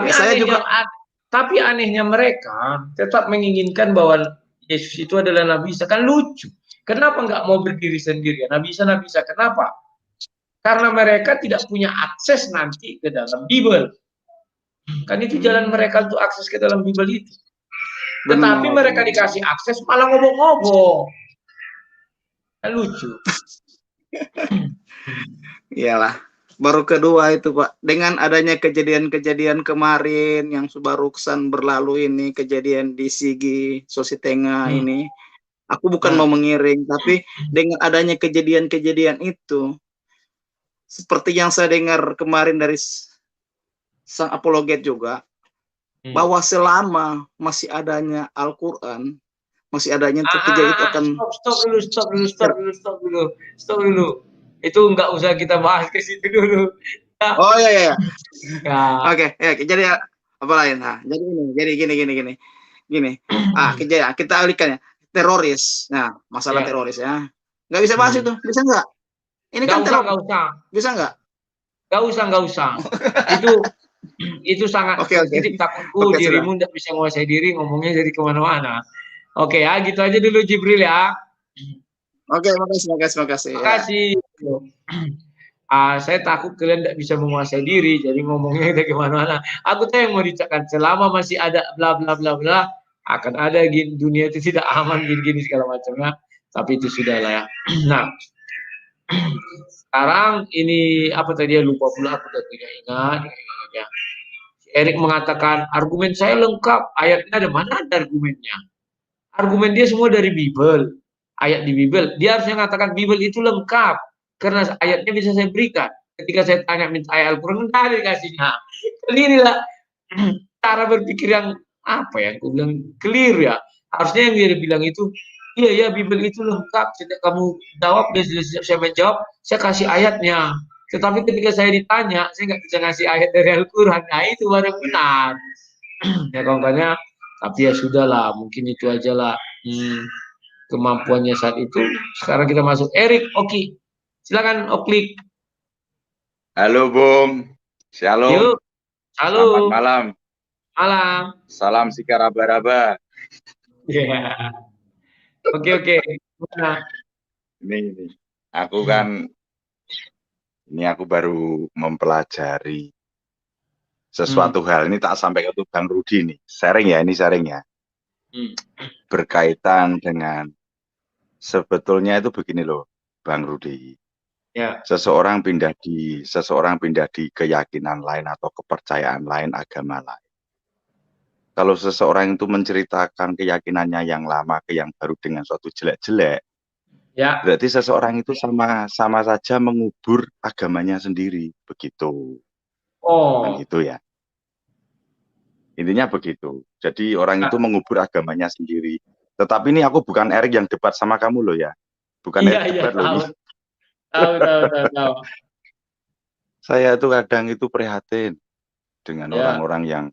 tapi anehnya mereka tetap menginginkan bahwa Yesus itu adalah Nabi Isa. Kan lucu. Kenapa nggak mau berdiri sendiri? Nabi Isa. Kenapa? Karena mereka tidak punya akses nanti ke dalam Bible. Kan itu jalan mereka untuk akses ke dalam Bible itu. Tetapi mereka dikasih akses malah ngobong-ngobong. Kan lucu. Iyalah. Baru kedua itu Pak, dengan adanya kejadian-kejadian kemarin yang barusan berlalu ini, kejadian di Sigi, Sulawesi Tengah ini, aku bukan mau mengiring, tapi dengan adanya kejadian-kejadian itu, seperti yang saya dengar kemarin dari sang apologet juga, bahwa selama masih adanya Al-Quran, masih adanya kejadian itu akan... Stop dulu. Itu nggak usah kita bahas ke situ dulu. Ya. Oh iya. Oke, ya, jadi apa lain? Nah, jadi gini. Kejadian kita alihkan ya, teroris. Nah, masalah teroris ya. Nggak bisa bahas itu, bisa nggak? Ini kan teroris. Nggak usah. Bisa nggak? Nggak usah. itu sangat sensitif. Takutku dirimu nggak bisa menguasai diri, ngomongnya jadi kemana-mana. Oke ya, gitu aja dulu Jibril ya. Oke, makasih. Makasih. Saya takut kalian tidak bisa menguasai diri, jadi ngomongnya udah kemana-mana. Aku tuh yang mau dicakkan, selama masih ada bla bla bla bla, akan ada dunia itu tidak aman gini segala macamnya. Tapi itu sudahlah ya. Nah, sekarang ini apa tadi ya, lupa pula, aku udah tidak ingat ya. Erik mengatakan argumen saya lengkap, ayatnya ada mana ada argumennya? Argumen dia semua dari Bible, ayat di Bible. Dia harusnya mengatakan Bible itu lengkap karena ayatnya bisa saya berikan. Ketika saya tanya minta ayat Al-Quran, enggak ada dikasihnya. Jadi inilah cara berpikir yang apa ya? Aku bilang clear ya. Harusnya yang dia bilang itu, iya ya Bible itu lengkap. Setiap kamu jawab, saya menjawab, saya kasih ayatnya. Tetapi ketika saya ditanya, saya nggak bisa ngasih ayat dari Al-Quran. Nah itu baru benar. Ya kawannya, tapi ya sudahlah, mungkin itu aja lah kemampuannya saat itu. Sekarang kita masuk Erik, Oki. Silakan Oklik. Halo Bung, Shalom. Yuk, halo. Selamat malam. Malam. Salam sikaraba-raba. Yeah. Oke. Nah. Ini. Aku kan, ini aku baru mempelajari sesuatu hal. Ini tak sampai ke Bang Rudi nih. Sharing ya. Berkaitan dengan, sebetulnya itu begini loh, Bang Rudi. Ya. Seseorang pindah di keyakinan lain atau kepercayaan lain, agama lain. Kalau seseorang itu menceritakan keyakinannya yang lama ke yang baru dengan suatu jelek-jelek, ya, berarti seseorang itu sama saja mengubur agamanya sendiri, begitu. Oh. Begitu ya. Intinya begitu. Jadi orang itu mengubur agamanya sendiri. Tetapi ini aku bukan Erik yang debat sama kamu loh ya. Bukan Erik debat loh ini. Tahu. Saya itu kadang itu prihatin dengan orang-orang yang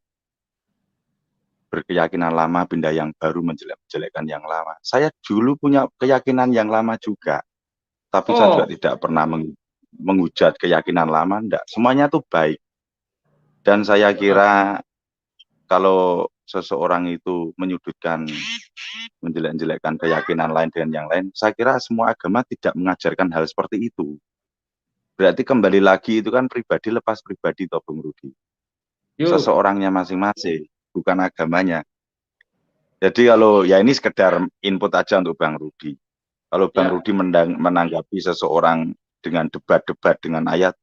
berkeyakinan lama pindah yang baru menjelek-jelekkan yang lama. Saya dulu punya keyakinan yang lama juga, tapi saya juga tidak pernah menghujat keyakinan lama, enggak. Semuanya tuh baik. Dan saya kira kalau seseorang itu menyudutkan, menjelek-jelekkan keyakinan lain dengan yang lain, saya kira semua agama tidak mengajarkan hal seperti itu. Berarti kembali lagi itu kan pribadi lepas pribadi, toh Bung Rudi. Seseorangnya masing-masing, bukan agamanya. Jadi kalau ya ini sekedar input aja untuk Bang Rudi. Kalau Bang Rudi menanggapi seseorang dengan debat-debat dengan ayat,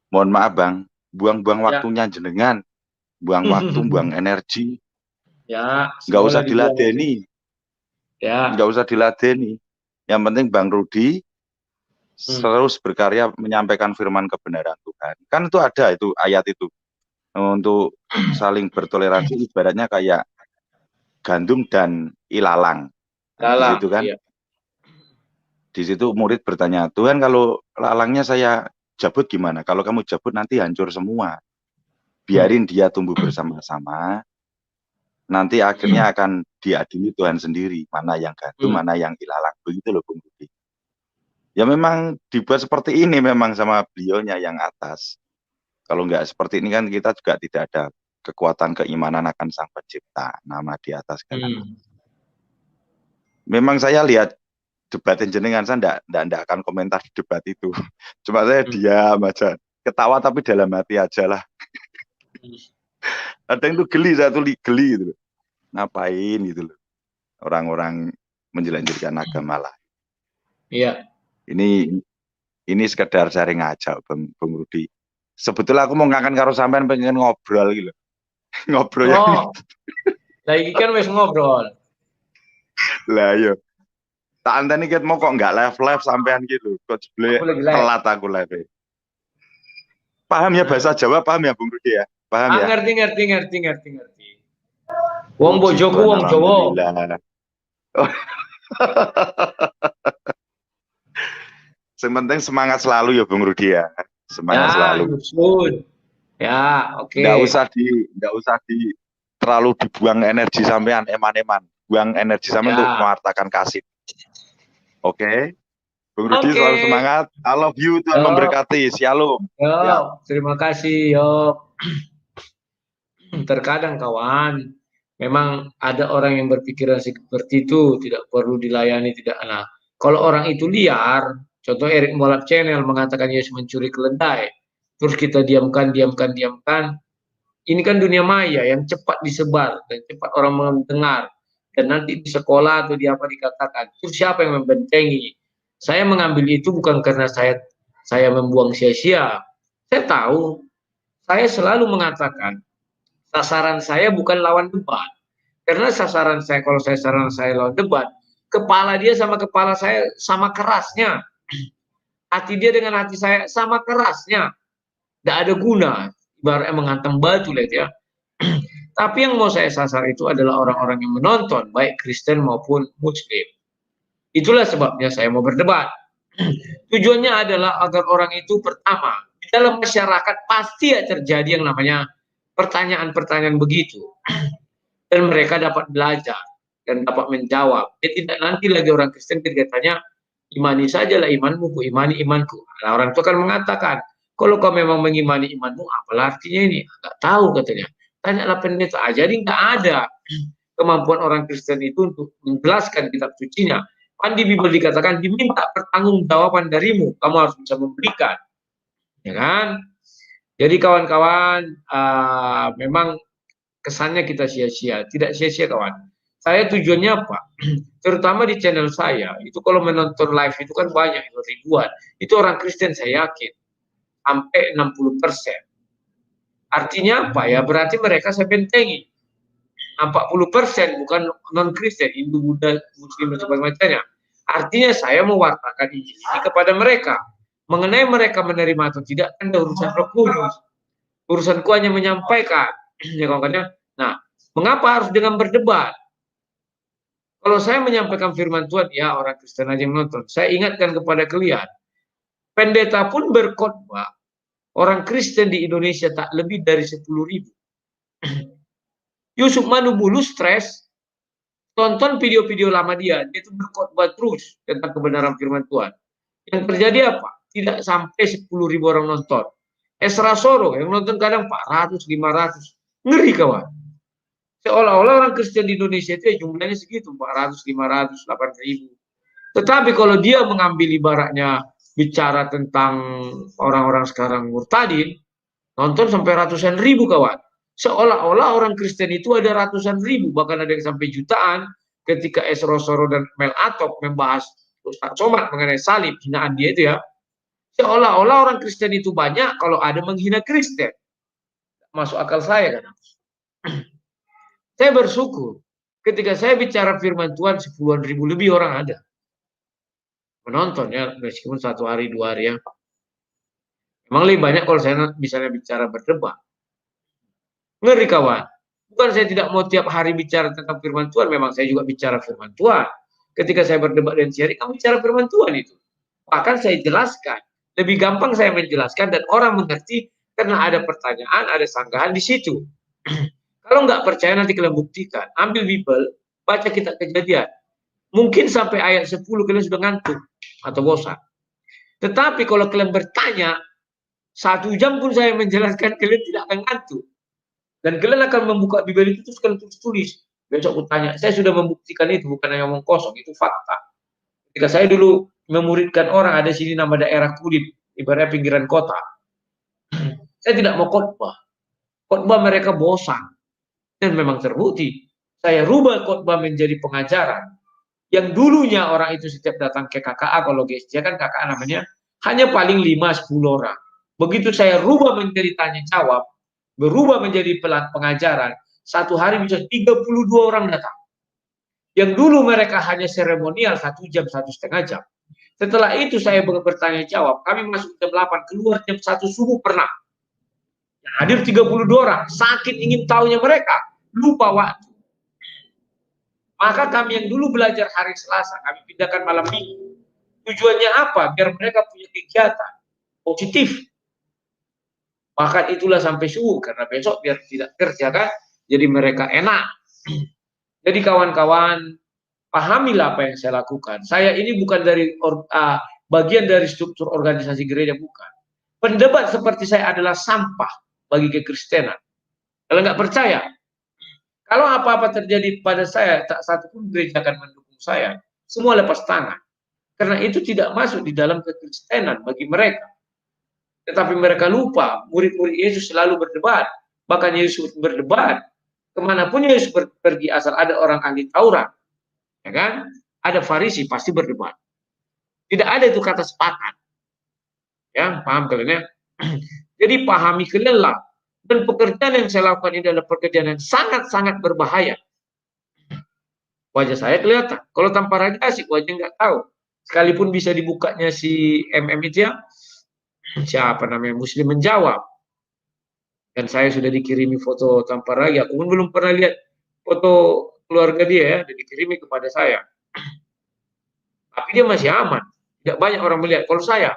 mohon maaf Bang, buang-buang waktunya jenengan, buang waktu, buang energi. Ya. Nggak usah diladeni. Ya. Nggak usah diladeni. Yang penting Bang Rudi terus berkarya menyampaikan firman kebenaran Tuhan. Kan itu ada itu ayat itu. Untuk saling bertoleransi ibaratnya kayak gandum dan ilalang. Di situ kan. Iya. Di situ murid bertanya, Tuhan kalau lalangnya saya jabut gimana? Kalau kamu jabut nanti hancur semua. Biarin dia tumbuh bersama-sama. Nanti akhirnya akan diadili Tuhan sendiri. Mana yang gandum, mana yang ilalang. Begitu loh Bung Rudi. Ya memang dibuat seperti ini memang sama beliaunya yang atas. Kalau nggak seperti ini kan kita juga tidak ada kekuatan keimanan akan Sang Pencipta, nama di atas segala. Memang saya lihat debatin jenengan, saya enggak akan komentar di debat itu. Cuma saya diam aja, ketawa tapi dalam hati aja lah. Ada yang tuh geli, saya tuh geli gitu. Ngapain gitu loh. Orang-orang menjelanjutkan agama lah. Iya. Ini sekedar sharing aja Bung Rudi. Sebetulnya aku mau ngangkat karo sampean pengen ngobrol gitu. Ngobrol ya. Lagi kan wis ngobrol. Lah yo. Tak anteni ket mau kok enggak live sampean gitu. Kok jebule telat aku live. Paham ya bahasa Jawa, paham ya Bung Rudi ya? Paham ya? Ngerti. Wong bojoku wong Jawa. Sementing semangat selalu ya Bung Rudi ya. Semangat selalu. Ya, oke. Nggak usah terlalu dibuang energi sampean eman-eman. Buang energi sampean untuk mewartakan kasih. Oke. Bung Rudi selalu semangat. I love you, Tuhan memberkati. Shalom. Terima kasih. Terkadang kawan, memang ada orang yang berpikiran seperti itu, tidak perlu dilayani, tidak. Nah, kalau orang itu liar, contoh Erik Molab Channel mengatakan Yesus mencuri keledai, terus kita diamkan. Ini kan dunia maya yang cepat disebar dan cepat orang mendengar, dan nanti di sekolah atau di apa dikatakan. Terus siapa yang membentengi? Saya mengambil itu bukan karena saya membuang sia-sia. Saya tahu, saya selalu mengatakan Sasaran saya bukan lawan debat. Karena sasaran saya, kalau sasaran saya lawan debat, kepala dia sama kepala saya sama kerasnya. Hati dia dengan hati saya sama kerasnya. Tidak ada guna. Ibaratnya menghantam batu, lihat ya. Tapi yang mau saya sasar itu adalah orang-orang yang menonton, baik Kristen maupun Muslim. Itulah sebabnya saya mau berdebat. Tujuannya adalah agar orang itu pertama, di dalam masyarakat pasti ya terjadi yang namanya pertanyaan-pertanyaan begitu. Dan mereka dapat belajar dan dapat menjawab. Tidak nanti lagi orang Kristen ketika tanya, imani sajalah imanmu, ku imani imanku. Nah, orang itu akan mengatakan, kalau kau memang mengimani imanmu, apalah artinya ini? Nggak tahu katanya. Tanyalah pendeta aja. Jadi nggak ada kemampuan orang Kristen itu untuk menjelaskan kitab sucinya. Kan di Bible dikatakan diminta pertanggungjawaban darimu, kamu harus bisa memberikan, ya kan? Jadi kawan-kawan, memang kesannya kita sia-sia, tidak sia-sia kawan. Saya tujuannya apa? Terutama di channel saya, itu kalau menonton live itu kan banyak, ribuan. Itu orang Kristen saya yakin, sampai 60%. Artinya apa ya? Berarti mereka saya bentengi. 40% bukan non-Kristen, Hindu, Buddha, Muslim, dan sebagainya. Artinya saya mewartakan Injil ini kepada mereka. Mengenai mereka menerima atau tidak, kan urusan Roh Kudus. Urusanku hanya menyampaikan. Ya, kawan-kawan. Nah, mengapa harus dengan berdebat? Kalau saya menyampaikan firman Tuhan, ya orang Kristen aja yang menonton. Saya ingatkan kepada kalian, pendeta pun berkhotbah, orang Kristen di Indonesia tak lebih dari 10.000. Yusuf Manubulu stres, tonton video-video lama dia itu berkhotbah terus tentang kebenaran firman Tuhan. Yang terjadi apa? Tidak sampai 10.000 orang nonton. Esra Soro yang nonton kadang 400, 500. Ngeri kawan. Seolah-olah orang Kristen di Indonesia itu ya jumlahnya segitu, 400, 500, 8.000. Tetapi kalau dia mengambil ibaratnya bicara tentang orang-orang sekarang murtadin, nonton sampai ratusan ribu kawan. Seolah-olah orang Kristen itu ada ratusan ribu, bahkan ada yang sampai jutaan ketika Esra Soro dan Mel Atok membahas Ustaz Somad mengenai salib, hinaan dia itu ya. Seolah-olah orang Kristen itu banyak kalau ada menghina Kristen. Masuk akal saya kan. Saya bersyukur ketika saya bicara firman Tuhan 10.000 lebih orang ada menonton ya, meskipun 1 hari 2 hari ya. Memang lebih banyak kalau saya misalnya bicara berdebat. Ngeri kawan. Bukan saya tidak mau tiap hari bicara tentang firman Tuhan, memang saya juga bicara firman Tuhan. Ketika saya berdebat dan siaran, kamu bicara firman Tuhan itu. Bahkan saya jelaskan. Lebih gampang saya menjelaskan dan orang mengerti karena ada pertanyaan, ada sanggahan di situ. Kalau nggak percaya nanti kalian buktikan. Ambil Bible, baca kitab Kejadian. Mungkin sampai ayat 10 kalian sudah ngantuk atau bosan. Tetapi kalau kalian bertanya, 1 jam pun saya menjelaskan, kalian tidak akan ngantuk. Dan kalian akan membuka Bible itu terus kalian tulis. Besok aku tanya, saya sudah membuktikan itu, bukan hanya ngomong kosong, itu fakta. Ketika saya dulu memuridkan orang, ada sini nama daerah Kulit, ibaratnya pinggiran kota. Saya tidak mau khotbah. Khotbah mereka bosan. Dan memang terbukti. Saya rubah khotbah menjadi pengajaran. Yang dulunya orang itu setiap datang ke KKA, kalau GSJ kan KKA namanya, hanya paling 5-10 orang. Begitu saya rubah menjadi tanya jawab, berubah menjadi pengajaran, 1 hari bisa 32 orang datang. Yang dulu mereka hanya seremonial 1 jam, 1,5 jam. Setelah itu saya bertanya jawab, kami masuk jam 8, keluar jam 1 subuh pernah. Yang hadir 32 orang, sakit ingin tahunya mereka, lupa waktu. Maka kami yang dulu belajar hari Selasa, kami pindahkan malam Minggu. Tujuannya apa? Biar mereka punya kegiatan positif. Bahkan itulah sampai subuh, karena besok biar tidak kerja kan, jadi mereka enak. Jadi kawan-kawan, pahamilah apa yang saya lakukan. Saya ini bukan dari bagian dari struktur organisasi gereja, bukan. Pendebat seperti saya adalah sampah bagi kekristenan. Kalau nggak percaya, kalau apa-apa terjadi pada saya, tak satu pun gereja akan mendukung saya. Semua lepas tangan. Karena itu tidak masuk di dalam kekristenan bagi mereka. Tetapi mereka lupa, murid-murid Yesus selalu berdebat. Bahkan Yesus berdebat. Kemanapun Yesus pergi, asal ada orang ahli Taurat, ya kan? Ada Farisi, pasti berdebat. Tidak ada itu kata sepakat. Ya, paham kalian ya? Jadi pahami kalian lah Dan pekerjaan yang saya lakukan ini adalah pekerjaan yang sangat-sangat berbahaya. Wajah saya kelihatan. Kalau tanpa raga asik, wajah nggak tahu. Sekalipun bisa dibukanya si MM itu ya, siapa namanya, Muslim menjawab. Dan saya sudah dikirimi foto tanpa raga. Aku pun belum pernah lihat foto keluarga dia ya, dan dikirimi kepada saya. Tapi dia masih aman. Tidak banyak orang melihat. Kalau saya,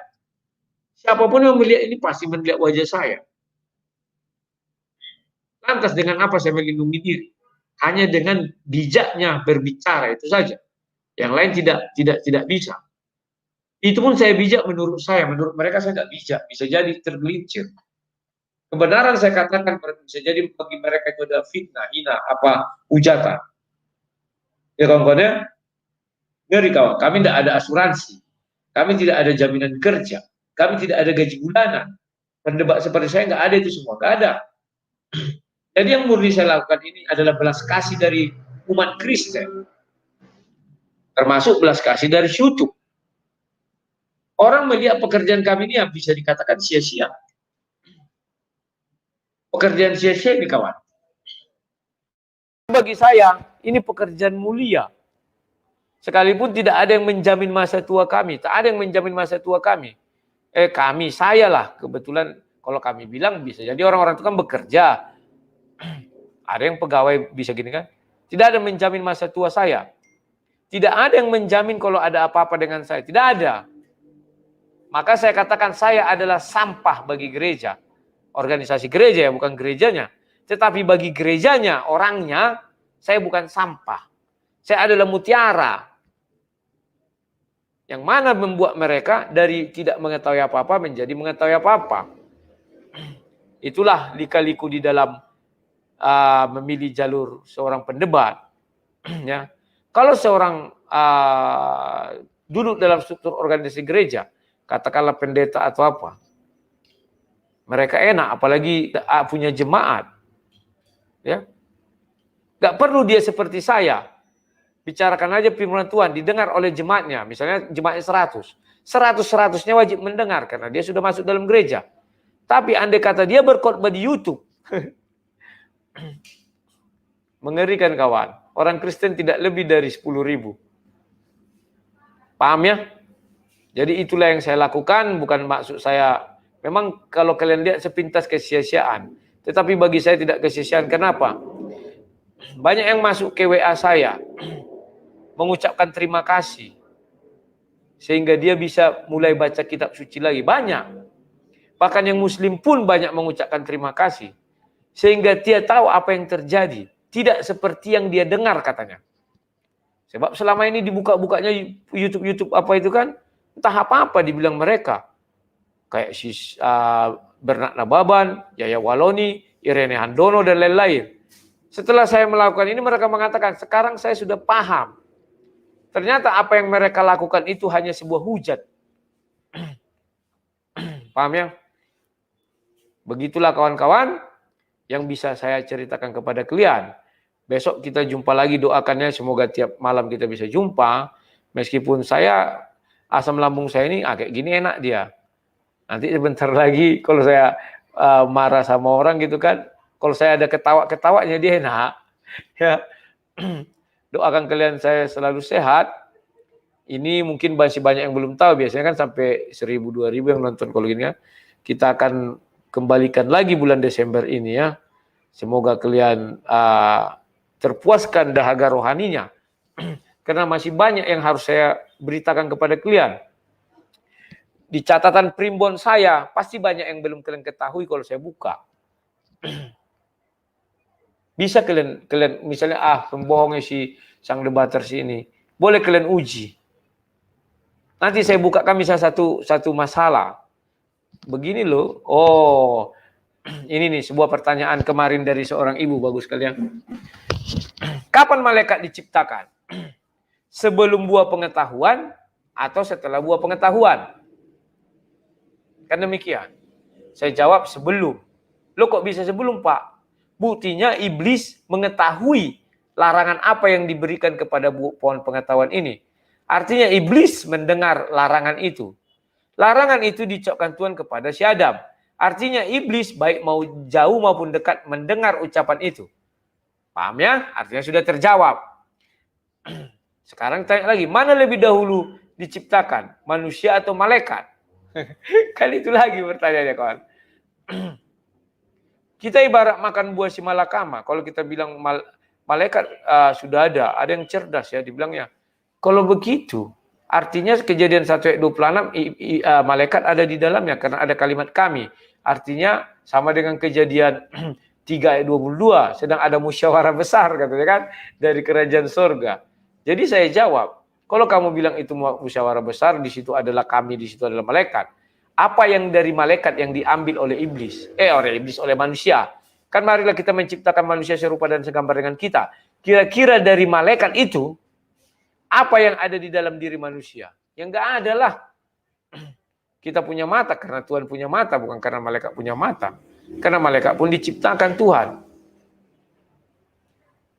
siapapun yang melihat ini pasti melihat wajah saya. Lantas dengan apa saya melindungi diri? Hanya dengan bijaknya berbicara itu saja. Yang lain tidak bisa. Itu pun saya bijak menurut saya, menurut mereka saya tidak bijak. Bisa jadi tergelincir. Kebenaran saya katakan bisa jadi bagi mereka itu ada fitnah, hina, hujatan. Ya kawan-kawan ya, ngeri kawan. Kami tidak ada asuransi. Kami tidak ada jaminan kerja. Kami tidak ada gaji bulanan. Pendebat seperti saya nggak ada itu semua, nggak ada. Jadi yang murni saya lakukan ini adalah belas kasih dari umat Kristen. Termasuk belas kasih dari YouTube. Orang melihat pekerjaan kami ini yang bisa dikatakan sia-sia. Pekerjaan sia-sia ini kawan. Bagi saya, ini pekerjaan mulia. Sekalipun tidak ada yang menjamin masa tua kami. Tak ada yang menjamin masa tua kami. Saya lah. Kebetulan kalau kami bilang bisa jadi orang-orang itu kan bekerja. Ada yang pegawai bisa gini kan. Tidak ada yang menjamin masa tua saya. Tidak ada yang menjamin kalau ada apa-apa dengan saya. Tidak ada. Maka saya katakan saya adalah sampah bagi gereja. Organisasi gereja ya, bukan gerejanya. Tetapi bagi gerejanya, orangnya, saya bukan sampah. Saya adalah mutiara. Yang mana membuat mereka dari tidak mengetahui apa-apa menjadi mengetahui apa-apa. Itulah lika-liku di dalam memilih jalur seorang pendebat. Ya. Kalau seorang duduk dalam struktur organisasi gereja, katakanlah pendeta atau apa, mereka enak, apalagi punya jemaat. Ya. Gak perlu dia seperti saya. Bicarakan aja firman Tuhan, didengar oleh jemaatnya. Misalnya jemaatnya 100. 100-100-nya wajib mendengar, karena dia sudah masuk dalam gereja. Tapi andai kata dia berkhotbah di YouTube, mengerikan kawan. Orang Kristen tidak lebih dari 10.000. Paham ya? Jadi itulah yang saya lakukan, bukan maksud saya. Memang kalau kalian lihat sepintas kesia-siaan. Tetapi bagi saya tidak kesia-siaan. Kenapa? Banyak yang masuk ke WA saya. Mengucapkan terima kasih. Sehingga dia bisa mulai baca kitab suci lagi. Banyak. Bahkan yang muslim pun banyak mengucapkan terima kasih. Sehingga dia tahu apa yang terjadi. Tidak seperti yang dia dengar katanya. Sebab selama ini dibuka-bukanya YouTube apa itu kan. Entah apa-apa dibilang mereka. Kayak si Bernard Nababan, Yaya Waloni, Irene Handono, dan lain-lain. Setelah saya melakukan ini mereka mengatakan, sekarang saya sudah paham. Ternyata apa yang mereka lakukan itu hanya sebuah hujat. Paham ya? Begitulah kawan-kawan yang bisa saya ceritakan kepada kalian. Besok kita jumpa lagi, doakannya semoga tiap malam kita bisa jumpa. Meskipun saya, asam lambung saya ini kayak gini enak dia. Nanti sebentar lagi kalau saya marah sama orang gitu kan, kalau saya ada ketawa-ketawanya dia enak. Ya. Doakan kalian saya selalu sehat. Ini mungkin masih banyak yang belum tahu. Biasanya kan sampai 1.000-2.000 yang nonton kalau gini kan. Kita akan kembalikan lagi bulan Desember ini ya. Semoga kalian terpuaskan dahaga rohaninya. Karena masih banyak yang harus saya beritakan kepada kalian. Di catatan primbon saya, pasti banyak yang belum kalian ketahui kalau saya buka. Bisa kalian misalnya, pembohongnya si sang debater sini. Boleh kalian uji. Nanti saya bukakan misalnya satu masalah. Begini loh, ini nih sebuah pertanyaan kemarin dari seorang ibu, bagus kalian. Kapan malaikat diciptakan? Sebelum buah pengetahuan atau setelah buah pengetahuan? Kan demikian. Saya jawab sebelum. Loh kok bisa sebelum Pak? Buktinya iblis mengetahui larangan apa yang diberikan kepada pohon pengetahuan ini. Artinya iblis mendengar larangan itu. Larangan itu diucapkan Tuhan kepada si Adam. Artinya iblis baik mau jauh maupun dekat mendengar ucapan itu. Paham ya? Artinya sudah terjawab. Sekarang tanya lagi, mana lebih dahulu diciptakan? Manusia atau malaikat? Kan itu lagi pertanyaannya kawan. Kita ibarat makan buah si malakama. Kalau kita bilang malaikat sudah ada yang cerdas ya dibilangnya. Kalau begitu, artinya kejadian 1 ayat 26 malaikat ada di dalamnya karena ada kalimat kami. Artinya sama dengan kejadian 3 ayat 22, sedang ada musyawarah besar katanya kan dari kerajaan surga. Jadi saya jawab, kalau kamu bilang itu musyawarah besar, di situ adalah kami, di situ adalah malaikat. Apa yang dari malaikat yang diambil oleh iblis? Oleh manusia. Kan marilah kita menciptakan manusia serupa dan segambar dengan kita. Kira-kira dari malaikat itu, apa yang ada di dalam diri manusia? Yang enggak ada lah. Kita punya mata karena Tuhan punya mata, bukan karena malaikat punya mata. Karena malaikat pun diciptakan Tuhan.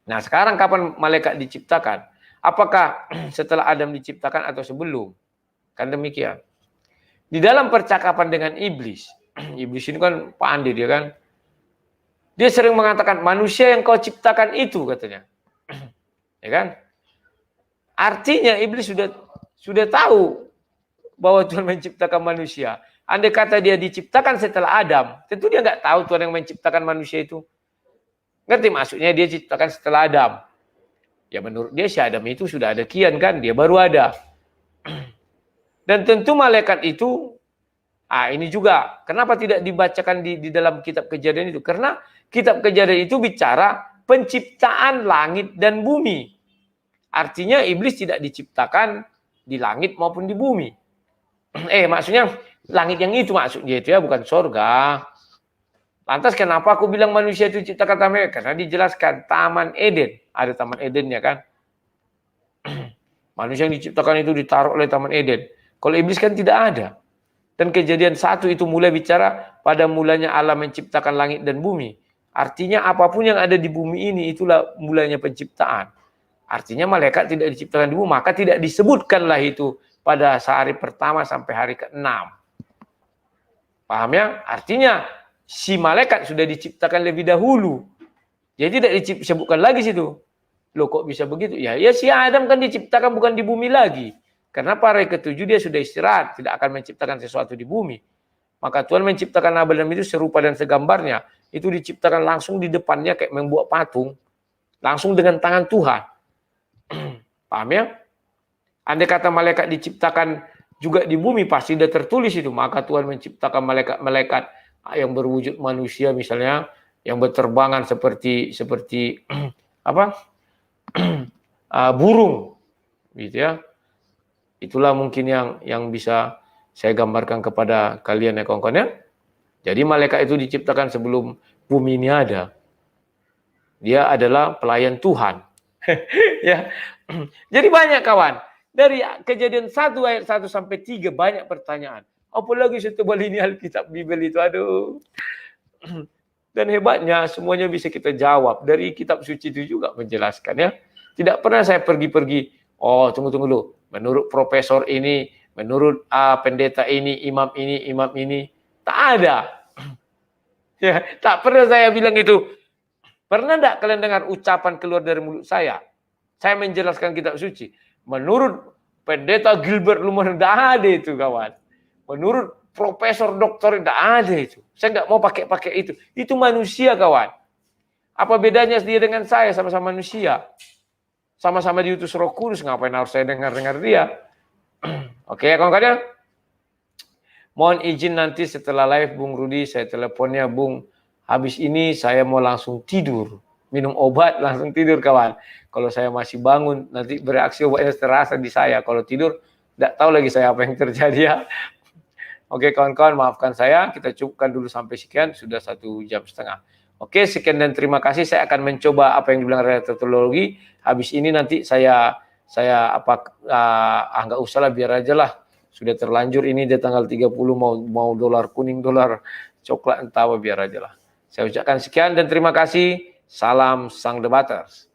Nah sekarang kapan malaikat diciptakan? Apakah setelah Adam diciptakan atau sebelum? Kan demikian. Di dalam percakapan dengan iblis, iblis ini kan pandai dia kan. Dia sering mengatakan manusia yang kau ciptakan itu katanya. Ya kan? Artinya iblis sudah tahu bahwa Tuhan menciptakan manusia. Andai kata dia diciptakan setelah Adam, tentu dia nggak tahu Tuhan yang menciptakan manusia itu. Ngerti maksudnya dia diciptakan setelah Adam. Ya menurut dia si Adam itu sudah ada kian kan, dia baru ada. Dan tentu malaikat itu, ini juga, kenapa tidak dibacakan di dalam kitab Kejadian itu? Karena kitab Kejadian itu bicara penciptaan langit dan bumi. Artinya iblis tidak diciptakan di langit maupun di bumi. Maksudnya langit yang itu maksudnya itu ya, bukan surga. Lantas kenapa aku bilang manusia itu diciptakan taman? Karena dijelaskan Taman Eden. Ada Taman Edennya kan. Manusia yang diciptakan itu ditaruh oleh Taman Eden. Kalau iblis kan tidak ada. Dan Kejadian 1 itu mulai bicara pada mulanya Allah menciptakan langit dan bumi. Artinya apapun yang ada di bumi ini itulah mulanya penciptaan. Artinya malaikat tidak diciptakan di bumi, maka tidak disebutkanlah itu pada hari pertama sampai hari ke-6. Paham ya? Artinya si malaikat sudah diciptakan lebih dahulu. Jadi tidak disebutkan lagi situ. Loh kok bisa begitu? Ya si Adam kan diciptakan bukan di bumi lagi. Karena pada hari ke-7 dia sudah istirahat, tidak akan menciptakan sesuatu di bumi. Maka Tuhan menciptakan Adam itu serupa dan segambarnya. Itu diciptakan langsung di depannya kayak membuat patung. Langsung dengan tangan Tuhan. Paham ya? Andai kata malaikat diciptakan juga di bumi, pasti sudah tertulis itu. Maka Tuhan menciptakan malaikat-malaikat yang berwujud manusia misalnya, yang berterbangan seperti burung, gitu ya. Itulah mungkin yang bisa saya gambarkan kepada kalian ya kawan-kawan ya. Jadi malaikat itu diciptakan sebelum bumi ini ada. Dia adalah pelayan Tuhan. Ya. Jadi banyak kawan. Dari Kejadian 1 ayat 1 sampai 3 banyak pertanyaan. Apalagi setebal ini Alkitab Bibel itu, aduh. Dan hebatnya semuanya bisa kita jawab. Dari kitab suci itu juga menjelaskan ya. Tidak pernah saya pergi-pergi, tunggu dulu. Menurut profesor ini, menurut pendeta ini, imam ini. Tak ada. Ya, tak pernah saya bilang itu. Pernah enggak kalian dengar ucapan keluar dari mulut saya? Saya menjelaskan kitab suci. Menurut pendeta Gilbert Lumon, tidak ada itu kawan. Menurut profesor doktor, tidak ada itu. Saya nggak mau pakai itu. Itu manusia kawan. Apa bedanya dia dengan saya? Sama-sama manusia. Sama-sama diutus Roh Kudus. Ngapain harus saya dengar-dengar dia? Oke ya kawan-kawan ya. Mohon izin nanti setelah live Bung Rudi, saya teleponnya Bung. Habis ini saya mau langsung tidur. Minum obat langsung tidur kawan. Kalau saya masih bangun nanti bereaksi obatnya terasa di saya. Kalau tidur tidak tahu lagi saya apa yang terjadi ya. Oke kawan-kawan, maafkan saya. Kita cukupkan dulu sampai sekian. Sudah 1 jam setengah. Oke, sekian dan terima kasih. Saya akan mencoba apa yang dibilang redaktorologi. Habis ini nanti saya nggak usah lah, biar aja lah. Sudah terlanjur ini di tanggal 30 mau dolar kuning, dolar coklat, entah apa, biar aja lah. Saya ucapkan sekian dan terima kasih. Salam Sang Debaters.